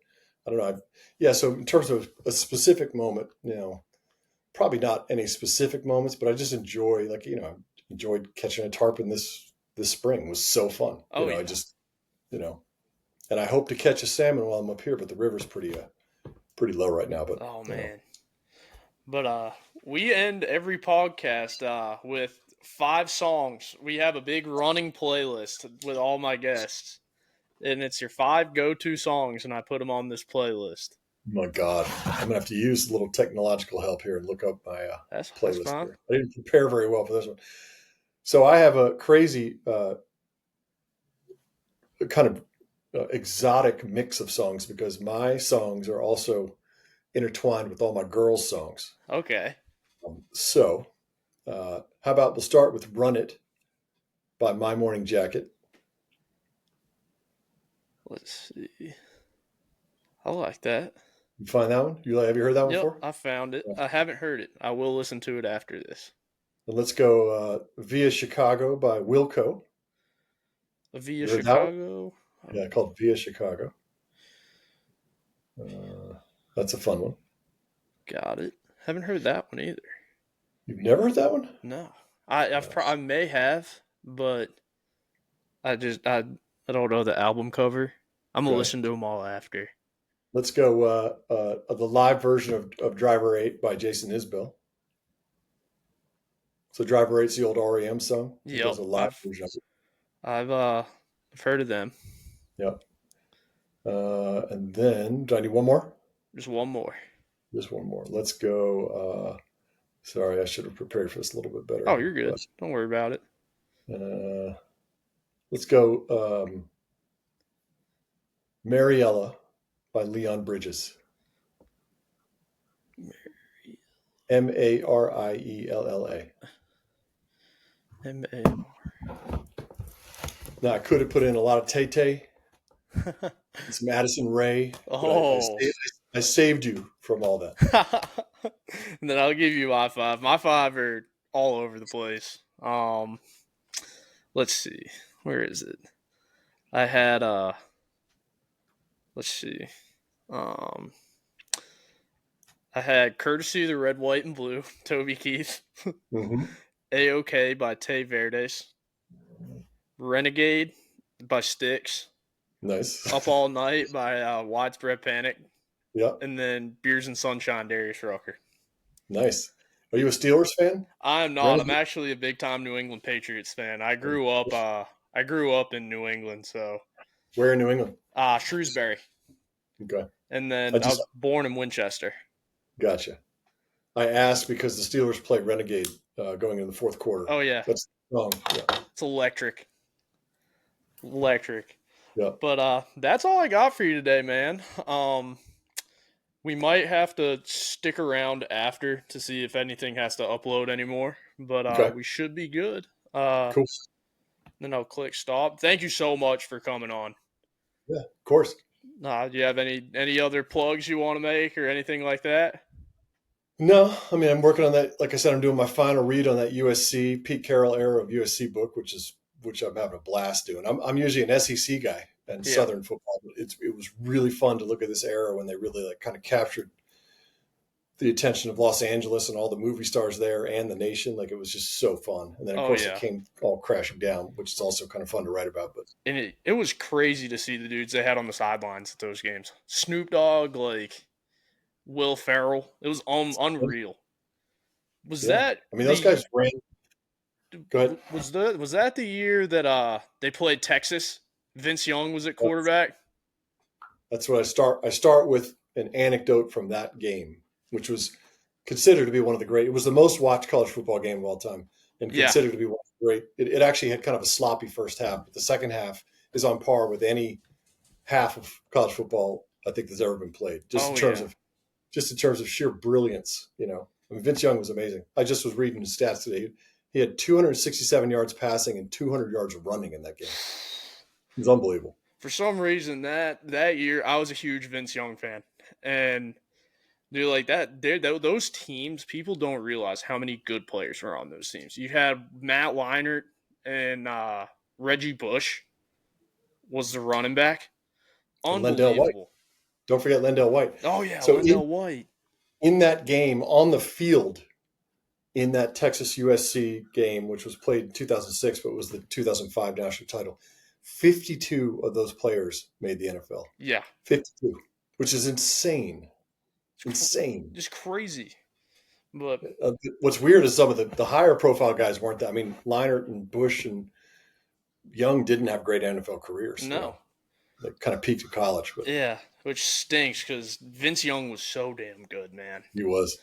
I don't know. So in terms of a specific moment, probably not any specific moments, but I just enjoy, I enjoyed catching a tarpon this spring. It was so fun. I just, and I hope to catch a salmon while I'm up here, but the river's pretty low right now. But man. But we end every podcast with 5 songs. We have a big running playlist with all my guests, and it's your 5 go-to songs, and I put them on this playlist. Oh my God, I'm gonna have to use a little technological help here and look up my That's playlist fine. here. I didn't prepare very well for this one, so I have a crazy kind of exotic mix of songs because my songs are also intertwined with all my girls' songs. Okay. So, how about we'll start with "Run It" by My Morning Jacket. Let's see. I like that. You find that one? Have you heard that one Yep, before? I found it. Yeah. I haven't heard it. I will listen to it after this. And let's go "Via Chicago" by Wilco. Via You heard that one? Chicago. Yeah, called "Via Chicago." That's a fun one. Got it. Haven't heard that one either. You've never heard that one? No, I may have, but I don't know the album cover. I'm gonna Okay. listen to them all after. Let's go the live version of Driver 8 by Jason Isbell. So Driver 8's the old REM song. He Yep, does a live version of it. I've heard of them. Yep. And then, do I need one more? Just one more. Just one more. Let's go. Sorry, I should have prepared for this a little bit better Oh, here. you're good. Don't worry about it. Let's go Mariella by Leon Bridges. Mariella. M-A-R. Now, I could have put in a lot of Tay-Tay. It's Madison Ray. Oh. I saved you from all that. And then I'll give you my 5. My 5 are all over the place. Let's see. Where is it? I had let's see. I had Courtesy of the Red, White, and Blue, Toby Keith. Mm-hmm. A-OK by Tay Verdes. Renegade by Styx. Nice. Up All Night by Widespread Panic. Yep. And then Beers and Sunshine, Darius Rucker. Nice. Are you a Steelers fan? I'm not. Renegade? I'm actually a big time New England Patriots fan. I grew up in New England, so Where in New England? Shrewsbury. Okay. And then I was born in Winchester. Gotcha. I asked because the Steelers played Renegade going into the fourth quarter. Oh yeah. That's wrong. Yeah. It's electric. Electric. Yeah. But that's all I got for you today, man. We might have to stick around after to see if anything has to upload anymore. But Okay. we should be good. Cool. Then I'll click stop. Thank you so much for coming on. Yeah, of course. Do you have any other plugs you want to make or anything like that? No, I mean, I'm working on that. Like I said, I'm doing my final read on that USC Pete Carroll era of USC book, which I'm having a blast doing. I'm usually an SEC guy and Southern football. It was really fun to look at this era when they really kind of captured the attention of Los Angeles and all the movie stars there and the nation. Like, it was just so fun. And then of course it came all crashing down, which is also kind of fun to write about. But it was crazy to see the dudes they had on the sidelines at those games. Snoop Dogg, like Will Ferrell. It was unreal. Was that? I mean, those guys ran. Go ahead. Was that the year that they played Texas? Vince Young was at quarterback. That's what I start with an anecdote from that game, which was considered to be one of the great. It was the most watched college football game of all time, and considered to be one of the great. It actually had kind of a sloppy first half, but the second half is on par with any half of college football I think that's ever been played. Just in terms of sheer brilliance, I mean, Vince Young was amazing. I just was reading his stats today. He had 267 yards passing and 200 yards running in that game. It was unbelievable. For some reason, that year, I was a huge Vince Young fan. And dude, like those teams, people don't realize how many good players were on those teams. You had Matt Leinart and Reggie Bush was the running back. Unbelievable. Lendell White. Don't forget Lendell White. Oh, yeah, so Lendell White. In that game, on the field, in that Texas USC game, which was played in 2006, but was the 2005 national title, 52 of those players made the NFL. Yeah. 52, which is insane. Insane. Just crazy. But What's weird is some of the higher profile guys weren't that. I mean, Leinart and Bush and Young didn't have great NFL careers. no, They kind of peaked at college, but yeah, which stinks because Vince Young was so damn good, man. he was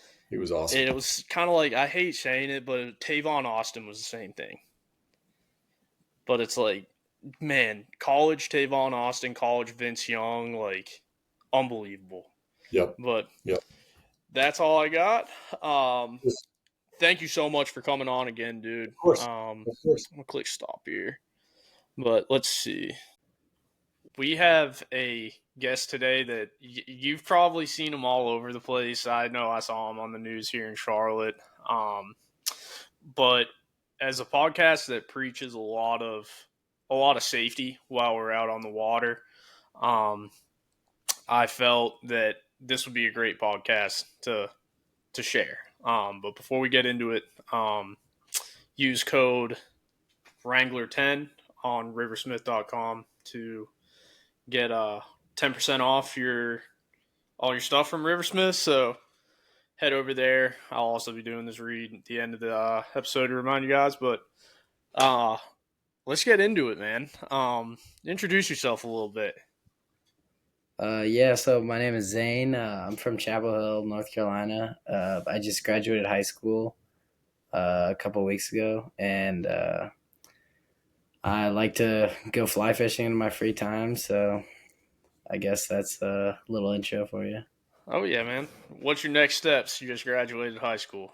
awesome. It was kind of like, I hate saying it, but Tavon Austin was the same thing. But it's like, man, college Tavon Austin, college Vince Young, like unbelievable. Yep, But yep. that's all I got. Yes, Thank you so much for coming on again, dude. of course, of course. I'm gonna click stop here. But let's see. We have a guest today that you've probably seen him all over the place. I know I saw him on the news here in Charlotte. But as a podcast that preaches a lot of safety while we're out on the water, um, I felt that this would be a great podcast to share. But before we get into it, use code Wrangler10 on riversmith.com to get 10% off all your stuff from Riversmith. So head over there. I'll also be doing this read at the end of the episode to remind you guys. But let's get into it, man. Introduce yourself a little bit. Yeah, so my name is Zane. I'm from Chapel Hill, North Carolina. I just graduated high school a couple weeks ago, and I like to go fly fishing in my free time, so I guess that's a little intro for you. Oh, yeah, man. What's your next steps? You just graduated high school.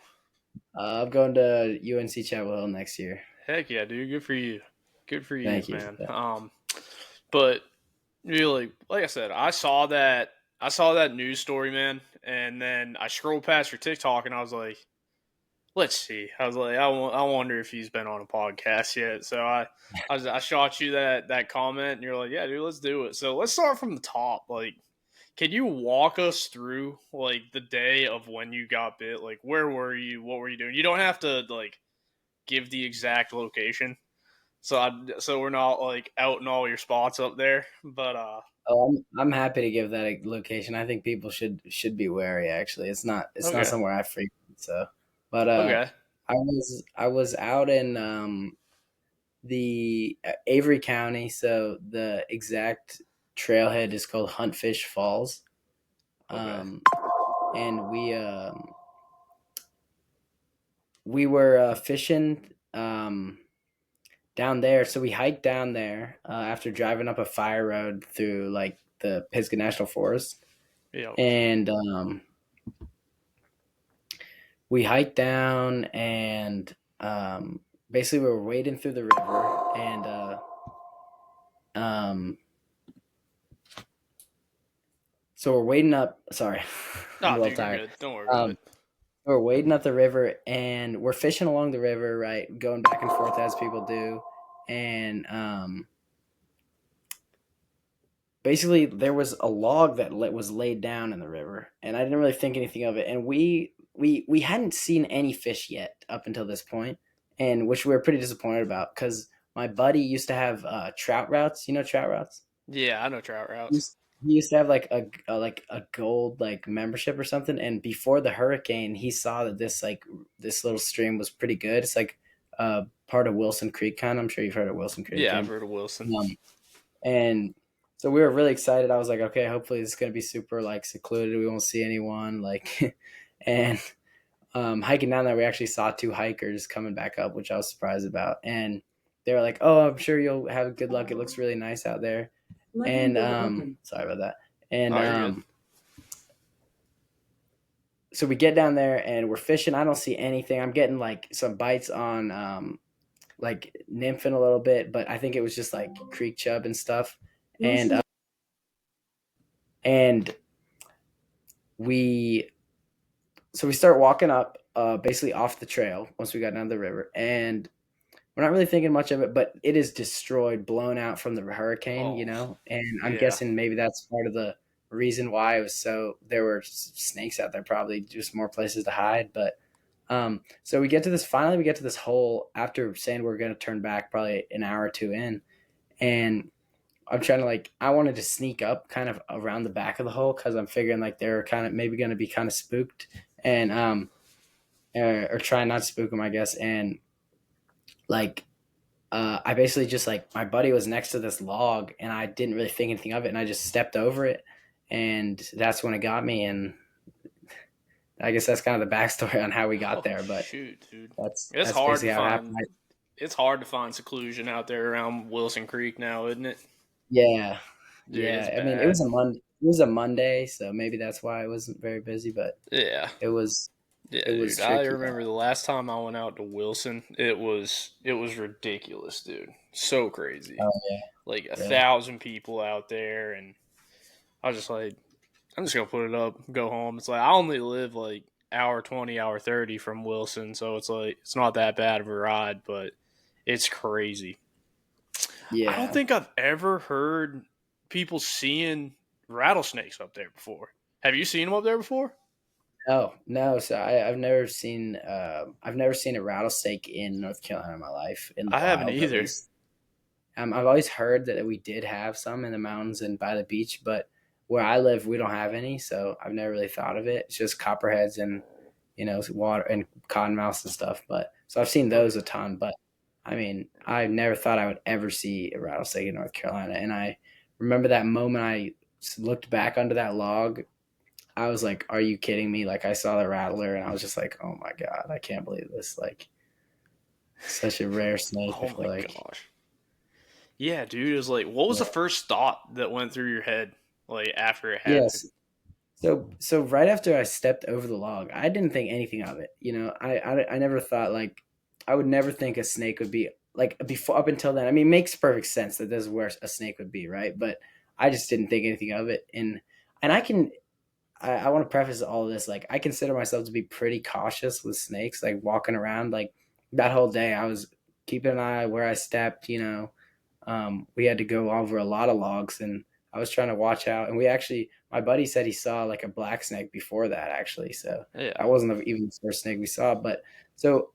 I'm going to UNC Chapel Hill next year. Heck yeah, dude. Good for you. Good for you, Thank you. man. Yeah. But really, like I said, I saw that news story, man, and then I scrolled past your TikTok and I was like, let's see. I was like, I wonder if he's been on a podcast yet. So I shot you that comment, and you're like, yeah, dude, let's do it. So let's start from the top. Like, can you walk us through like the day of when you got bit? Like, where were you? What were you doing? You don't have to like give the exact location. So we're not like out in all your spots up there, but Oh, I'm happy to give that a location. I think people should be wary. Actually, it's not okay, somewhere I frequent. So, but okay, I was out in the Avery County. So the exact trailhead is called Huntfish Falls. okay, And we were fishing down there. So we hiked down there after driving up a fire road through like the Pisgah National Forest, yeah, and we hiked down and basically we were wading through the river and so we're wading up. Sorry, I'm a little dude, you're tired. good. Don't worry about it. We're wading up the river and we're fishing along the river, right? Going back and forth as people do. And basically there was a log that was laid down in the river and I didn't really think anything of it. And we hadn't seen any fish yet up until this point, and which we were pretty disappointed about because my buddy used to have trout routes. You know trout routes? Yeah, I know trout He routes. used he used to have like a gold like membership or something, and before the hurricane, he saw that this little stream was pretty good. It's like part of Wilson Creek, kind of. I'm sure you've heard of Wilson Creek, Yeah, I've and heard of Wilson. and so we were really excited. I was like, okay, hopefully this is gonna be super like secluded. We won't see anyone like, and hiking down there, we actually saw two hikers coming back up, which I was surprised about, and they were like, "Oh, I'm sure you'll have good luck. It looks really nice out there." And sorry about that. And Oh, you're good. so we get down there and we're fishing. I don't see anything. I'm getting like some bites on like nymphing a little bit, but I think it was just like creek chub and stuff. And we we start walking up basically off the trail once we got down the river, and we're not really thinking much of it, but it is destroyed, blown out from the hurricane, Oh, and I'm yeah. guessing maybe that's part of the reason why it was there were snakes out there, probably just more places to hide. But so we get to this hole after saying we're going to turn back probably an hour or two in, and I'm trying to I wanted to sneak up kind of around the back of the hole because I'm figuring like they're kind of maybe going to be kind of spooked, and or try not to spook them, I guess. And like, I basically just like my buddy was next to this log, and I didn't really think anything of it, and I just stepped over it, and that's when it got me. And I guess that's kind of the backstory on how we got Oh there. But shoot, dude. It's that's hard to basically how it happened. find. It's hard to find seclusion out there around Wilson Creek now, isn't it? Yeah, Dude, it's yeah. I mean, it bad. was a Monday. It was a Monday, so maybe that's why it wasn't very busy. But Yeah. it was Yeah, it was dude. I tricky. remember the last time I went out to Wilson, it was ridiculous, dude. So crazy. Oh yeah, Like a really. 1,000 people out there, and I was just like, I'm just gonna put it up, go home. It's like I only live like hour 20, hour 30 from Wilson, so it's like it's not that bad of a ride, but it's crazy. I don't Yeah. think I've ever heard people seeing rattlesnakes up there before. Have you seen them up there before? Oh no, so I've never seen a rattlesnake in North Carolina in my life in the I haven't wild, at either. least. I've always heard that we did have some in the mountains and by the beach, but where I live, we don't have any, so I've never really thought of it. It's just copperheads and water and cottonmouths and stuff. But so I've seen those a ton, but I mean, I never thought I would ever see a rattlesnake in North Carolina. And I remember that moment I looked back under that log. I was like, "Are you kidding me?" Like I saw the rattler, and I was just like, "Oh my god, I can't believe this!" Like such a rare snake. I Oh feel my like. gosh. Yeah, dude. It was like, what was the Yeah. first thought that went through your head, like after it happened? Yes. So right after I stepped over the log, I didn't think anything of it. I never thought like I would never think a snake would be like before up until then. I mean, it makes perfect sense that this is where a snake would be, right? But I just didn't think anything of it. And I want to preface all of this like I consider myself to be pretty cautious with snakes, like walking around like that whole day. I was keeping an eye where I stepped. We had to go over a lot of logs, and I was trying to watch out. And my buddy said he saw like a black snake before that, actually. So Yeah. that wasn't even the first snake we saw. But so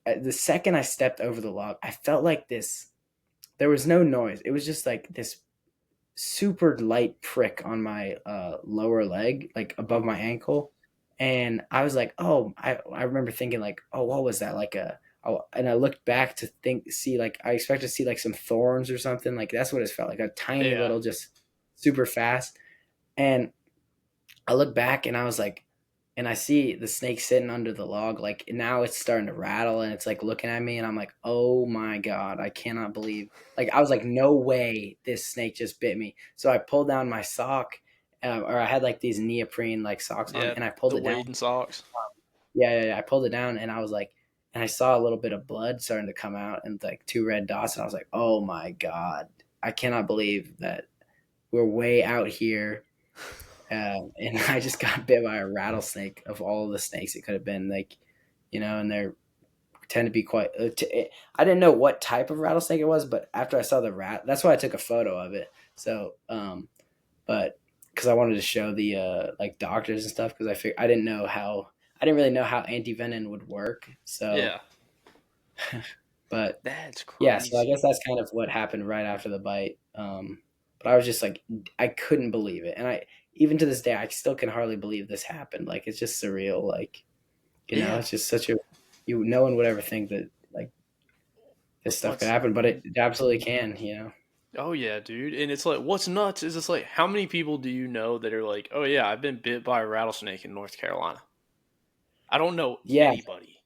the second I stepped over the log, I felt like this. There was no noise. It was just like this super light prick on my lower leg, like above my ankle. And I was like, oh, I remember thinking like, oh, what was that? And I looked back to see like, I expected to see like some thorns or something. Like that's what it felt like, a tiny Yeah. little, just super fast. And I looked back and I was like, and I see the snake sitting under the log. Like now it's starting to rattle and it's like looking at me. And I'm like, oh my God, I cannot believe. Like I was like, no way this snake just bit me. So I pulled down my sock, or I had like these neoprene like socks on, Yeah. and I pulled The it down. wading socks. Yeah. I pulled it down and I was like, and I saw a little bit of blood starting to come out and like two red dots. And I was like, oh my God, I cannot believe that we're way out here. And I just got bit by a rattlesnake of all the snakes it could have been, like, and they're tend to be quite. I didn't know what type of rattlesnake it was, but after I saw the that's why I took a photo of it. So, but because I wanted to show the like doctors and stuff, because I didn't really know how anti-venom would work. So, Yeah. but That's yeah, so I guess crazy. that's kind of what happened right after the bite. But I was just like, I couldn't believe it, and even to this day, I still can hardly believe this happened. Like it's just surreal. Like Yeah. it's just such a no one would ever think that like this stuff could What's happen, but it absolutely can. Oh yeah, dude. And it's like what's nuts is it's like how many people do you know that are like, "Oh yeah, I've been bit by a rattlesnake in North Carolina." I don't know Yeah, anybody.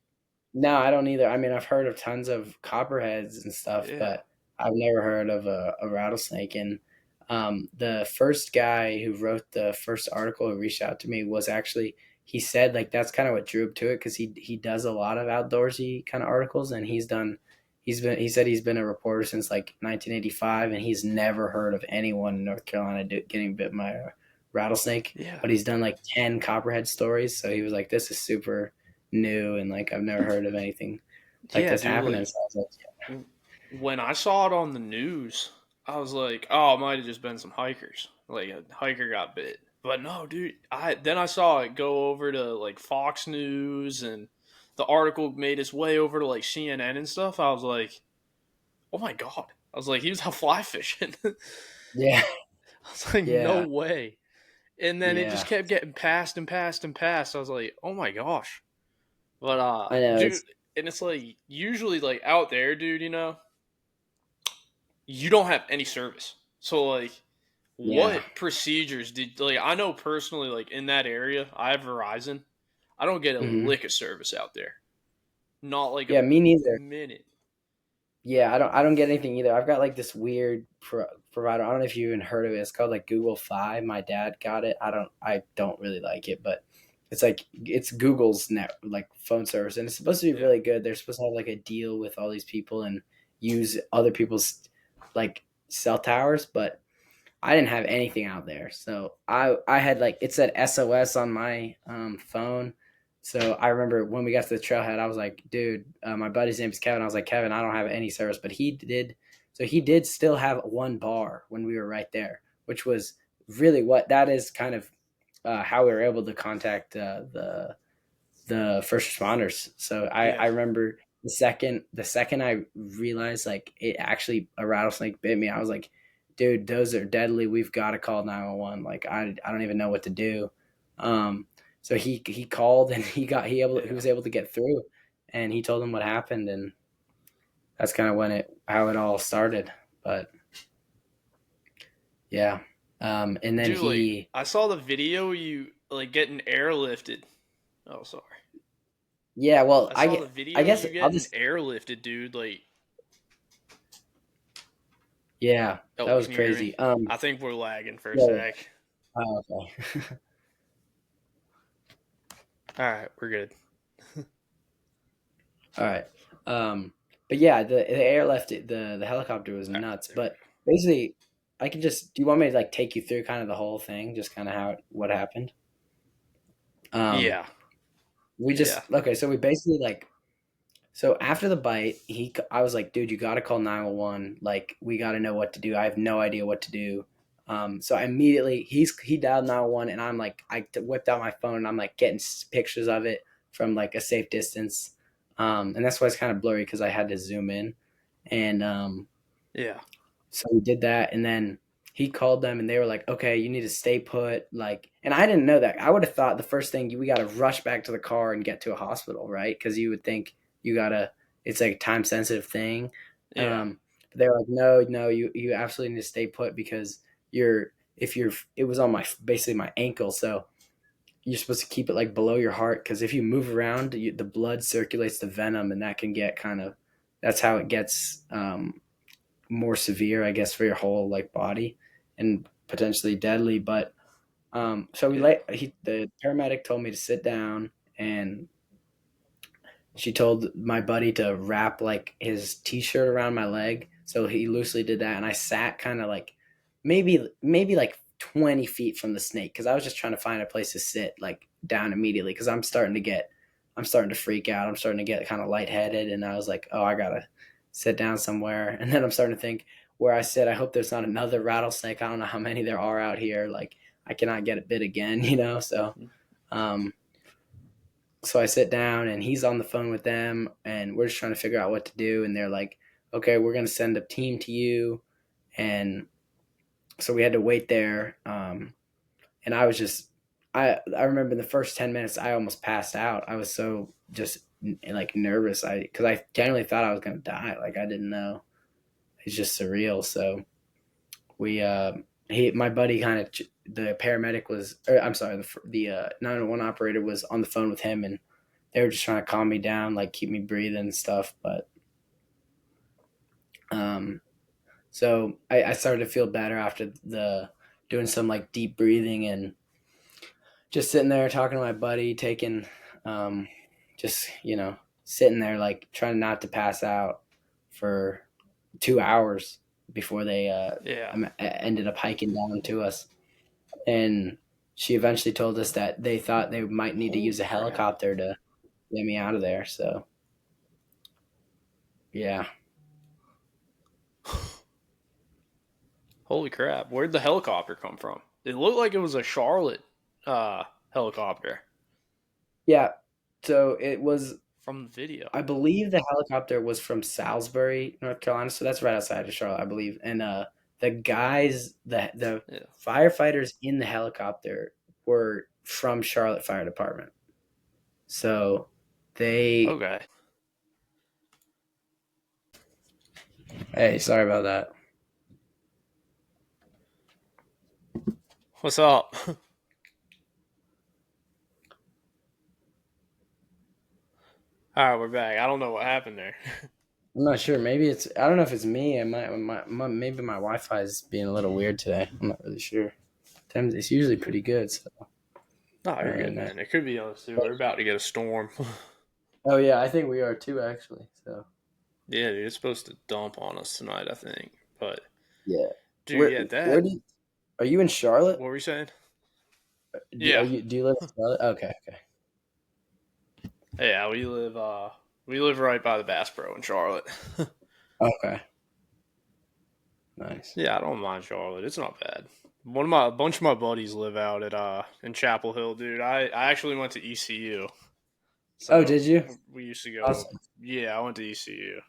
no, I don't either. I mean, I've heard of tons of copperheads and stuff, Yeah. but I've never heard of a rattlesnake. And the first guy who wrote the first article who reached out to me was actually, he said like that's kind of what drew him to it, because he does a lot of outdoorsy kind of articles, and he said he's been a reporter since like 1985, and he's never heard of anyone in North Carolina getting bit by a rattlesnake, Yeah. but he's done like 10 copperhead stories. So he was like, this is super new, and like I've never heard of anything like Yeah, this dude, happening. like So I was like, when I saw it on the news, I was like, "Oh, it might have just been some hikers. Like a hiker got bit." But no, dude. I saw it go over to like Fox News, and the article made its way over to like CNN and stuff. I was like, "Oh my god!" I was like, "He was out fly fishing." I yeah, was like, "No yeah, way!" And then it just yeah, kept getting passed and passed and passed. I was like, "Oh my gosh!" But I know dude, it's and it's like usually like out there, dude. You don't have any service. So like, yeah. what procedures did like? I know personally, like in that area, I have Verizon. I don't get a Hmm. lick of service out there. Not like a Yeah, me neither. minute. Yeah, I don't get anything either. I've got like this weird provider. I don't know if you even heard of it. It's called like Google Fi. My dad got it. I don't really like it, but it's Google's net like phone service, and it's supposed to be Yeah. really good. They're supposed to have like a deal with all these people and use other people's like cell towers, but I didn't have anything out there. So I had like it said SOS on my phone. So I remember when we got to the trailhead, I was like, dude, my buddy's name is Kevin. I was like, Kevin, I don't have any service, but he did. So he did still have one bar when we were right there, which was really what that is kind of how we were able to contact the first responders. So I Yeah. remember the second I realized like it actually a rattlesnake bit me, I was like, dude, those are deadly. We've got to call 911. Like I don't even know what to do. So he called and he Yeah. was able to get through, and he told him what happened, and that's kind of how it all started. But yeah, and then Dude, like he I saw the video you like getting airlifted. Oh, sorry. yeah, well I I saw the get I video guess you I'll getting just airlifted, dude. Like, yeah, that oh, was can you hear me? crazy. I think we're lagging for a Yeah. sec. Oh, okay. All right, we're good. All right. But yeah, the airlift, the helicopter was All right, nuts. there we But basically, I could just. Do you want me to like take you through kind of the whole thing, just kind of what happened? go. Um, Yeah. we Yeah. just okay. So we basically like. So after the bite, I was like, dude, you got to call 911. Like, we got to know what to do. I have no idea what to do. So I immediately he dialed 911, and I'm like, whipped out my phone, and I'm like getting pictures of it from like a safe distance. And that's why it's kind of blurry because I had to zoom in, and Yeah. so we did that, and then he called them, and they were like, "Okay, you need to stay put." Like, and I didn't know that. I would have thought the first thing we got to rush back to the car and get to a hospital, right? Because you would think you gotta. It's like a time sensitive thing. Yeah. But they were like, "No, no, you absolutely need to stay put because you're if you're it was on my basically my ankle, so you're supposed to keep it like below your heart because if you move around, the blood circulates the venom, and that can get kind of that's how it gets more severe, I guess, for your whole like body and potentially deadly. But so Yeah. the paramedic told me to sit down, and she told my buddy to wrap like his t-shirt around my leg. So he loosely did that, and I sat kind of like maybe like 20 feet from the snake because I was just trying to find a place to sit like down immediately because I'm starting to freak out. I'm starting to get kind of lightheaded, and I was like, oh, I gotta sit down somewhere. And then I'm starting to think where I sit. I hope there's not another rattlesnake. I don't know how many there are out here. Like I cannot get a bit again, you know. Um, so I sit down, and he's on the phone with them, and we're just trying to figure out what to do. And they're like, okay, we're gonna send a team to you, and so we had to wait there. And I was just I remember in the first 10 minutes I almost passed out. I was so just like nervous. Because I genuinely thought I was gonna die. Like I didn't know. It's just surreal. So we my buddy kind of the paramedic was or, I'm sorry the 911 operator was on the phone with him, and they were just trying to calm me down, like keep me breathing and stuff. But um, so I started to feel better after the doing some like deep breathing and just sitting there talking to my buddy, taking, just sitting there like trying not to pass out for 2 hours before they Yeah. ended up hiking down to us. And she eventually told us that they thought they might need to use Holy a crap. helicopter to get me out of there. So yeah. Holy crap. Where'd the helicopter come from? It looked like it was a Charlotte helicopter Yeah. So it was, from the video. I believe the helicopter was from Salisbury, North Carolina. So that's right outside of Charlotte, I believe. And the guys, the Yeah. firefighters in the helicopter were from Charlotte Fire Department. So They. Okay. Hey, sorry about that. What's up? All right, we're back. I don't know what happened there. I'm not sure. Maybe it's. I don't know if it's me. Maybe my Wi-Fi is being a little weird today. I'm not really sure. Times it's usually pretty good. So No, I you're don't really good, know. man. It could be us too. We're about to get a storm. Oh yeah, I think we are too actually. So Yeah, dude, it's supposed to dump on us tonight, I think. But yeah. dude, yeah, Where do are you in Charlotte? what were you saying? Are Yeah. you do you live in Charlotte? Okay, okay. Yeah, we live right by the Bass Pro in Charlotte. Okay. Nice. Yeah, I don't mind Charlotte. It's not bad. A bunch of my buddies live out at in Chapel Hill, dude. I actually went to ECU. Oh, So did you? we used to go. Awesome. Yeah, I went to ECU.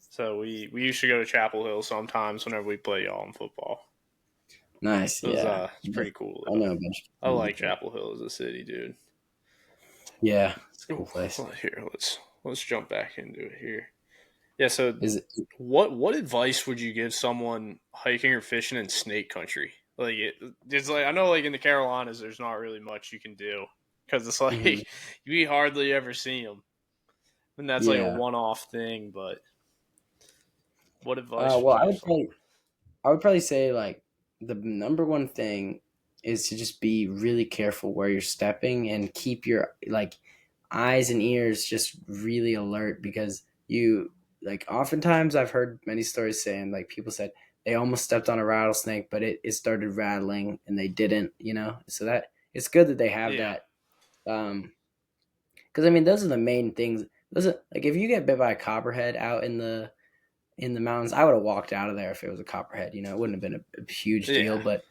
So we used to go to Chapel Hill sometimes whenever we play y'all in football. Nice. Yeah. It's pretty cool I though. know a bunch of I people like out there. Chapel Hill as a city, dude. Yeah. It's a Ooh, cool place. here, let's jump back into it here. Yeah, so Is it? what advice would you give someone hiking or fishing in snake country? It's like I know like in the Carolinas there's not really much you can do because it's like Mhm. you hardly ever see them, and that's like a Yeah. one-off thing. But what advice would Well, you give someone? I would probably say like the number one thing is to just be really careful where you're stepping and keep your like eyes and ears just really alert because you like oftentimes I've heard many stories saying like people said they almost stepped on a rattlesnake but it started rattling and they didn't, so that it's good that they have Yeah, that because I mean those are the main things. Those are like if you get bit by a copperhead out in the mountains, I would have walked out of there if it was a copperhead. It wouldn't have been a huge deal. yeah, But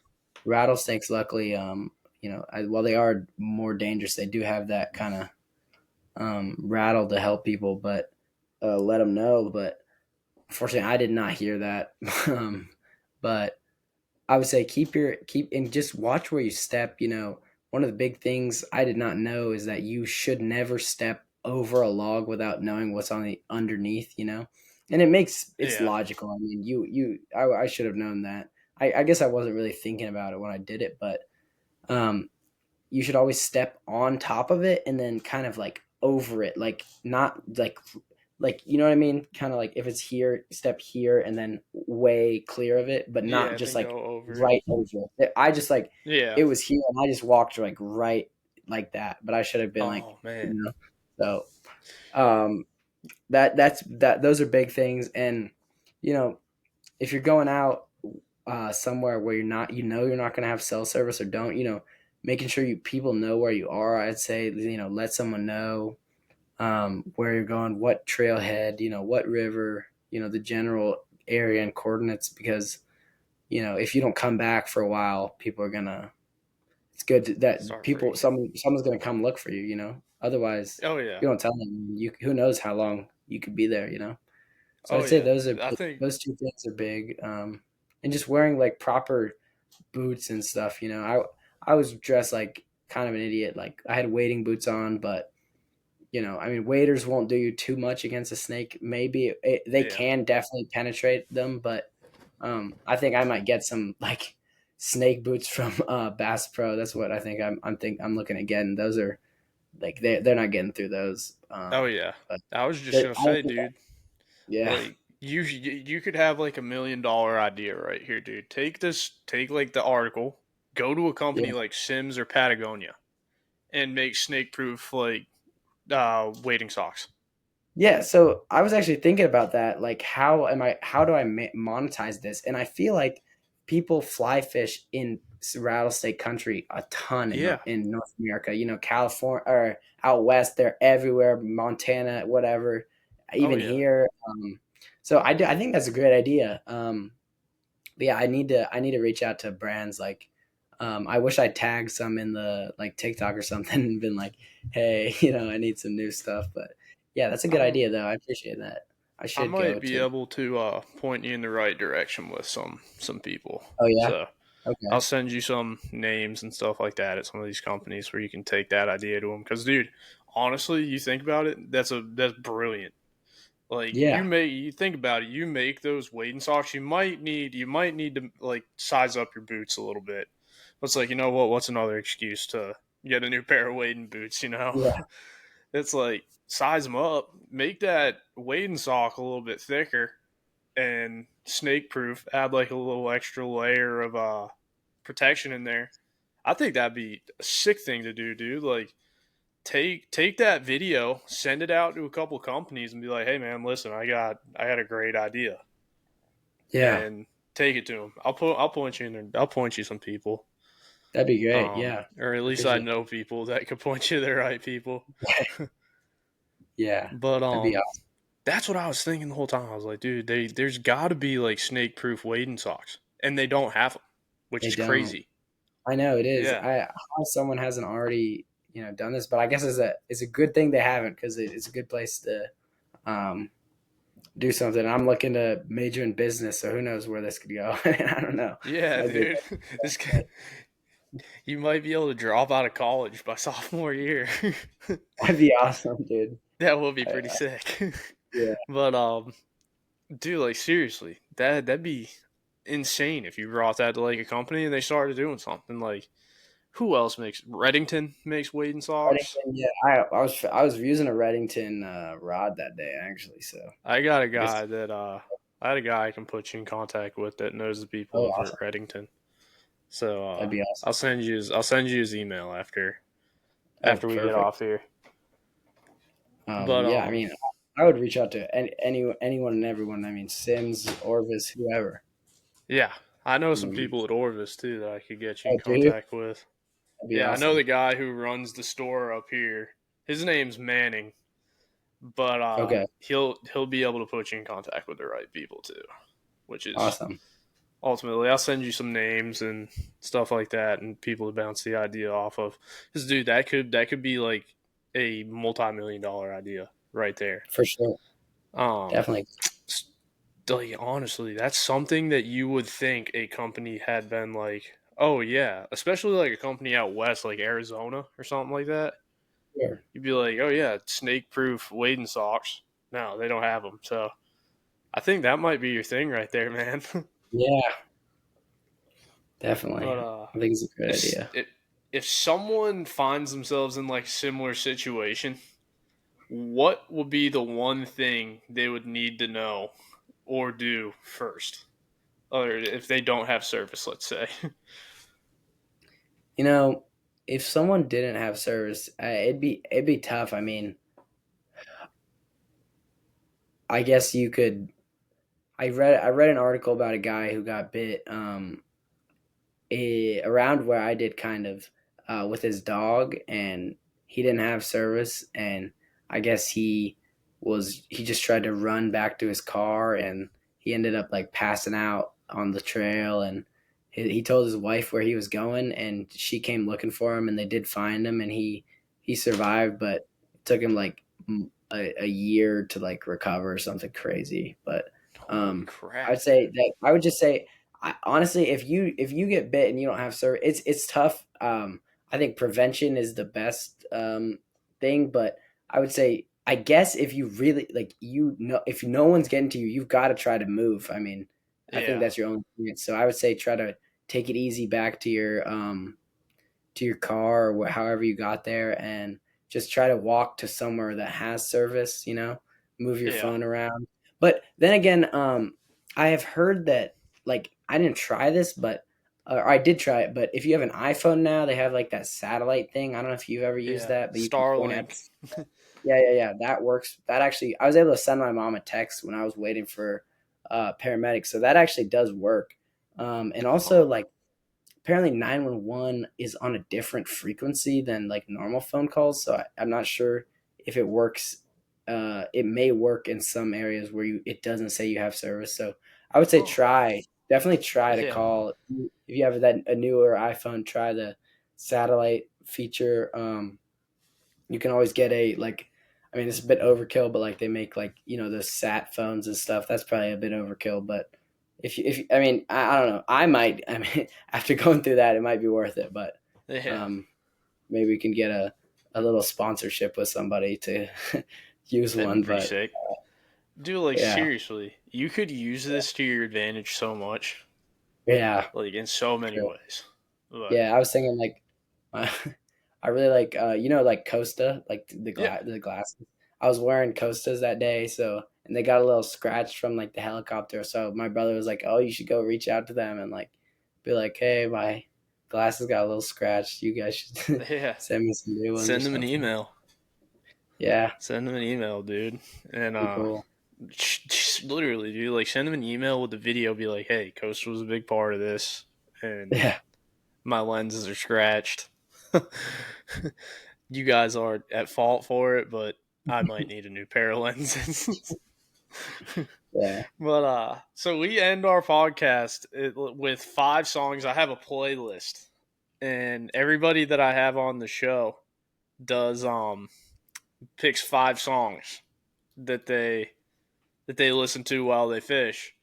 rattlesnakes, luckily, while they are more dangerous, they do have that kind of rattle to help people, but let them know. But unfortunately, I did not hear that. But I would say keep and just watch where you step. One of the big things I did not know is that you should never step over a log without knowing what's on the underneath. And it's yeah, logical. I mean, I should have known that. I guess I wasn't really thinking about it when I did it, but um, you should always step on top of it and then kind of like over it, like not like you know what I mean? Kind of like if it's here, step here and then way clear of it, but not yeah. just Then like go over it. right over it. I just like Yeah. it was here and I just walked like right like that, but I should have been like, Oh man. so um that those are big things. And you know if you're going out somewhere where you're not going to have cell service or don't, making sure people know where you are. I'd say, let someone know where you're going, what trailhead, what river, the general area and coordinates, because if you don't come back for a while, people are gonna it's good that Start people freaking. someone's gonna come look for you. Otherwise, Oh if yeah. you don't tell them, who knows how long you could be there. So Oh I'd say yeah. I think. those two things are big. And just wearing like proper boots and stuff. I was dressed like kind of an idiot. Like I had wading boots on, but I mean, waders won't do you too much against a snake. Maybe they Yeah. can definitely penetrate them, but I think I might get some like snake boots from Bass Pro. That's what I think I'm looking at getting. Those are like they're not getting through those. Oh yeah. But I was just I gonna don't say, think dude. yeah, Like you could have like $1 million idea right here, dude. Take like the article, go to a company yeah. like Sims or Patagonia, and make snake proof like wading socks. Yeah, so I was actually thinking about that. Like, how do I monetize this? And I feel like people fly fish in rattlesnake country a ton Yeah. in North America. California or out west, they're everywhere. Montana, whatever, Oh even yeah. here. So I think that's a great idea. But yeah, I need to reach out to brands like. I wish I tagged some in the like TikTok or something and been like, hey, I need some new stuff, but. Yeah, that's a good I'm idea, though. I appreciate that. I I should go might be to. able to point you in the right direction with some people. Oh yeah. So I'll Okay. send you some names and stuff like that at some of these companies where you can take that idea to them. Because, dude, honestly, you think about it, that's brilliant. Like Yeah. you think about it, you make those wading socks. You might need to like size up your boots a little bit. But it's like, you know what? What's another excuse to get a new pair of wading boots? You know, Yeah. it's like size them up, make that wading sock a little bit thicker and snake proof. Add like a little extra layer of protection in there. I think that'd be a sick thing to do, dude. Like take that video, send it out to a couple companies, and be like, "Hey, man, listen, I got a great idea," Yeah. and take it to them. I'll point you in there. I'll point you some people, That'd be great. Yeah. or at least I Appreciate know people that could point you to the right people. it. Yeah. But That'd be awesome. that's what I was thinking the whole time. I was like, dude, there's got to be like snake proof wading socks, and they don't have them, which They is don't. crazy. I know it is. Yeah, How someone hasn't already, done this, but I guess it's a good thing they haven't, because it's a good place to um, do something. I'm looking to major in business, so who knows where this could go. I don't know. yeah, Might be- dude. this You might be able to drop out of college by sophomore year. That'd be awesome, dude. That would be I, pretty sick. yeah. But dude, like seriously, that'd be insane if you brought that to like a company and they started doing something. Like who else makes Reddington makes wading socks? Reddington, yeah. I was using a Reddington rod that day, actually. So I got a I guess. guy that I had a guy I can put you in contact with that knows the people Oh, over awesome. at Reddington. So That'd be awesome. I'll send you his email Oh, after we get perfect. off here. But Yeah, I mean, I would reach out to anyone and everyone. I mean, Sims, Orvis, whoever. yeah, I know some Mm. people at Orvis too that I could get you in Oh, do you? contact with. That'd be Yeah, I know awesome. the guy who runs the store up here. His name's Manning, but Okay, he'll be able to put you in contact with the right people too, which is awesome. ultimately I'll send you some names and stuff like that and people to bounce the idea off of. Because dude, that could be like a multi-million-dollar idea right there. For sure. Um, Definitely. like honestly, that's something that you would think a company had been like, oh yeah, especially like a company out west, like Arizona or something like that. Sure. You'd be like, oh yeah, snake-proof wading socks. No, they don't have them. So I think that might be your thing right there, man. Yeah, definitely. But I think it's a good if, idea. if someone finds themselves in like similar situation, what would be the one thing they would need to know or do first, or if they don't have service, let's say? You know, if someone didn't have service, it'd be tough. I mean, I guess you could. I read an article about a guy who got bit around where I did, kind of, with his dog, and he didn't have service, and I guess he just tried to run back to his car, and he ended up like passing out on the trail, and he told his wife where he was going, and she came looking for him, and they did find him, and he survived, but it took him like a year to like recover or something crazy. But Holy crap! I'd say that I would just say, honestly, if you get bit and you don't have service, it's tough. I think prevention is the best thing, but I would say, I guess, if you really like, if no one's getting to you, you've got to try to move. I mean, I think Yeah, that's your only chance. So I would say try to take it easy back to your car, or however you got there, and just try to walk to somewhere that has service. Move your yeah, phone around. But then again, I have heard that, like, I didn't try this, but or I did try it. But if you have an iPhone now, they have like that satellite thing. I don't know if you've ever used yeah. that, but you can point at. Starlink. Yeah, yeah, yeah. That works. That actually, I was able to send my mom a text when I was waiting for paramedics. So that actually does work. And also, Huh. like, apparently 911 is on a different frequency than like normal phone calls. So I'm not sure if it works. It may work in some areas where it doesn't say you have service. So I would say Huh. definitely try to Yeah, call. If you have a newer iPhone, try the satellite feature. You can always get I mean, it's a bit overkill, but like they make, like, the sat phones and stuff. That's probably a bit overkill, but I mean, I don't know. I mean, after going through that, it might be worth it, but yeah. maybe we can get a little sponsorship with somebody to use That'd one. be pretty But sick. Dude, like, yeah, seriously, you could use this to your advantage so much, yeah, like, in so many true. ways. Like, Yeah, I was thinking like, I really like like Costa, like yeah, the glasses. I was wearing Costas that day, so and they got a little scratch from like the helicopter. So my brother was like, "Oh, you should go reach out to them and like be like, hey, my glasses got a little scratched. You guys should yeah. send me some new ones or Send them an something." email. Yeah, Send them an email, dude. And pretty cool. literally, dude, like, send them an email with the video. Be like, hey, Coast was a big part of this, and Yeah, my lenses are scratched. You guys are at fault for it, but I might need a new pair of lenses. yeah. But so we end our podcast with 5 songs. I have a playlist, and everybody that I have on the show does picks 5 songs that they listen to while they fish,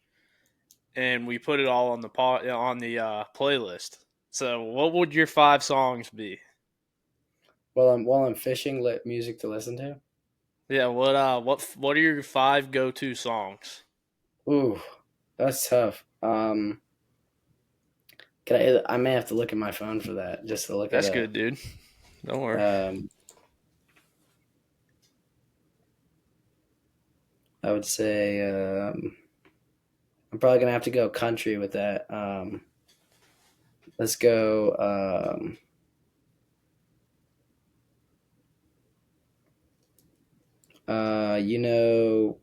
and we put it all on the playlist. So, what would your 5 songs be? Well, while I'm fishing, lit music to listen to. Yeah, what are your 5 go-to songs? Ooh, that's tough. I may have to look at my phone for that just to look it That's up. good, dude. Don't worry. I would say I'm probably gonna have to go country with that. Let's go. You know,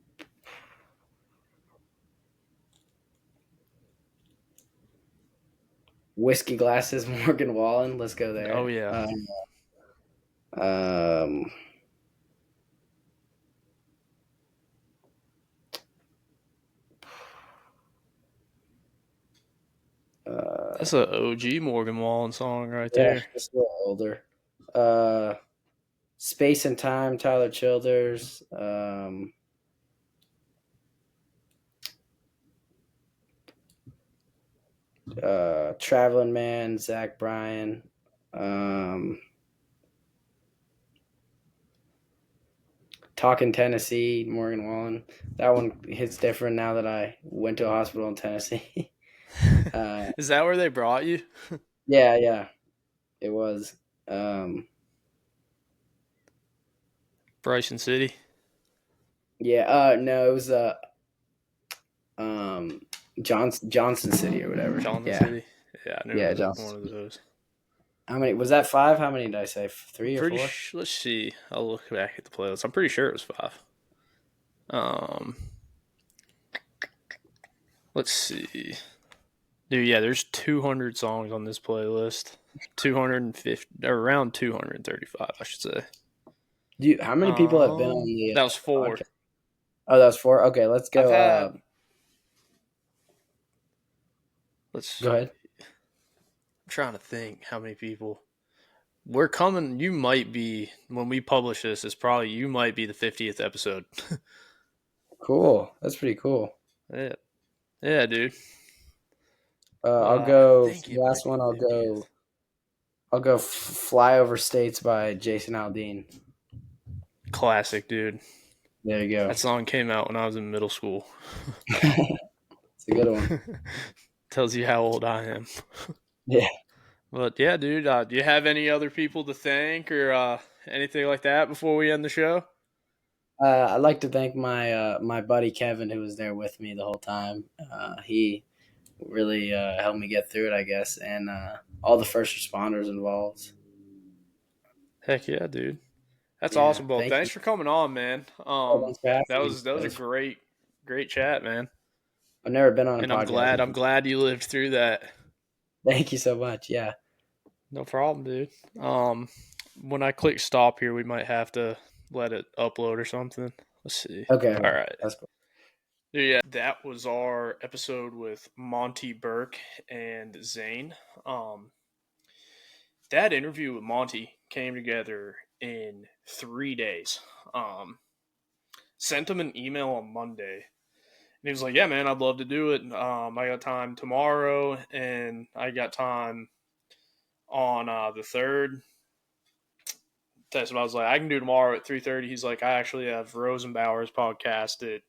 whiskey glasses, Morgan Wallen. Let's go Oh there. yeah. Um, That's a OG Morgan Wallen song right yeah, there. just a little older. Space and Time, Tyler Childers. Traveling Man, Zach Bryan. Um, Talking Tennessee, Morgan Wallen. That one hits different now that I went to a hospital in Tennessee. Is that where they brought you? Yeah, it was. Um, Bryson City. yeah, no, it was um, Johnson City or whatever. Johnson Yeah, City. Yeah, I knew yeah, it was Johnson one of City. those. How many was that? 5? How many did I say? 3 or Pretty 4? let's see. I'll look back at the playlist. I'm pretty sure it was 5. Um, let's see. Dude, yeah, there's 200 songs on this playlist. 250 or around 235, I should say. How many people have been on the That was 4. podcast? Oh, that was 4. Okay, let's I've go. had let's Go ahead. I'm trying to think how many people. We're coming. You might be when we publish this. It's probably you might be the 50th episode. Cool. That's pretty cool. Yeah, yeah, dude. I'll I go think the it might last be one. the 50th. I'll go "Fly Over States" by Jason Aldean. Classic, dude. There you go. That song came out when I was in middle school. It's a good one. Tells you how old I am. Yeah. But yeah, dude. Do you have any other people to thank or anything like that before we end the show? I'd like to thank my buddy Kevin, who was there with me the whole time. He really helped me get through it, I guess, and all the first responders involved. Heck yeah, dude. That's Yeah, awesome, Bo. thank you. Thanks for coming on, man. Oh, thanks for having That me. was a great chat, man. I've never been on a And I'm podcast. glad you lived through that. Thank you so much. Yeah. No problem, dude. When I click stop here, we might have to let it upload or something. Let's see. Okay. All right. That's cool. Yeah, that was our episode with Monte Burke and Zane. That interview with Monty came together in 3 days. Sent him an email on Monday, and he was like, "Yeah, man, I'd love to do it. I got time tomorrow, and I got time on the 3rd." Texted him. I was like, I can do tomorrow at 3:30. He's like, I actually have Rosenbauer's podcast at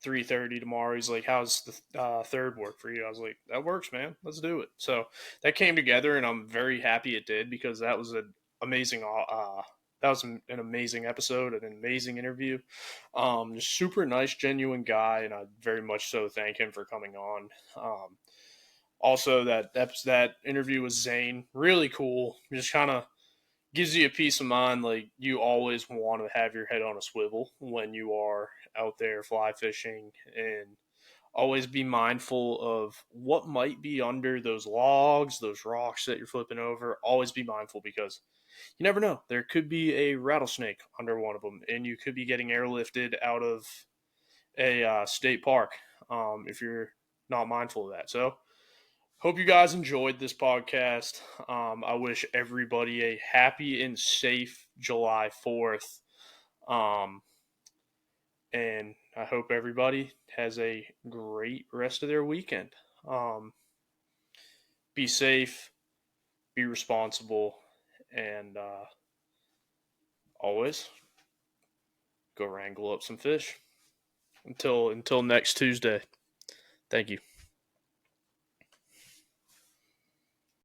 3:30 tomorrow. He's like, how's the third work for you? I was like, that works, man. Let's do it. So that came together, and I'm very happy it did, because that was an amazing an amazing episode, an amazing interview. Just super nice, genuine guy, and I very much so thank him for coming on. Also, that interview with Zane, really cool. Just kind of gives you a peace of mind. Like, you always want to have your head on a swivel when you are out there fly fishing, and always be mindful of what might be under those logs, those rocks that you're flipping over. Always be mindful, because you never know. There could be a rattlesnake under one of them, and you could be getting airlifted out of a state park if you're not mindful of that. So, hope you guys enjoyed this podcast. I wish everybody a happy and safe July 4th. And I hope everybody has a great rest of their weekend. Be safe, be responsible, and always go wrangle up some fish. Until next Tuesday. Thank you.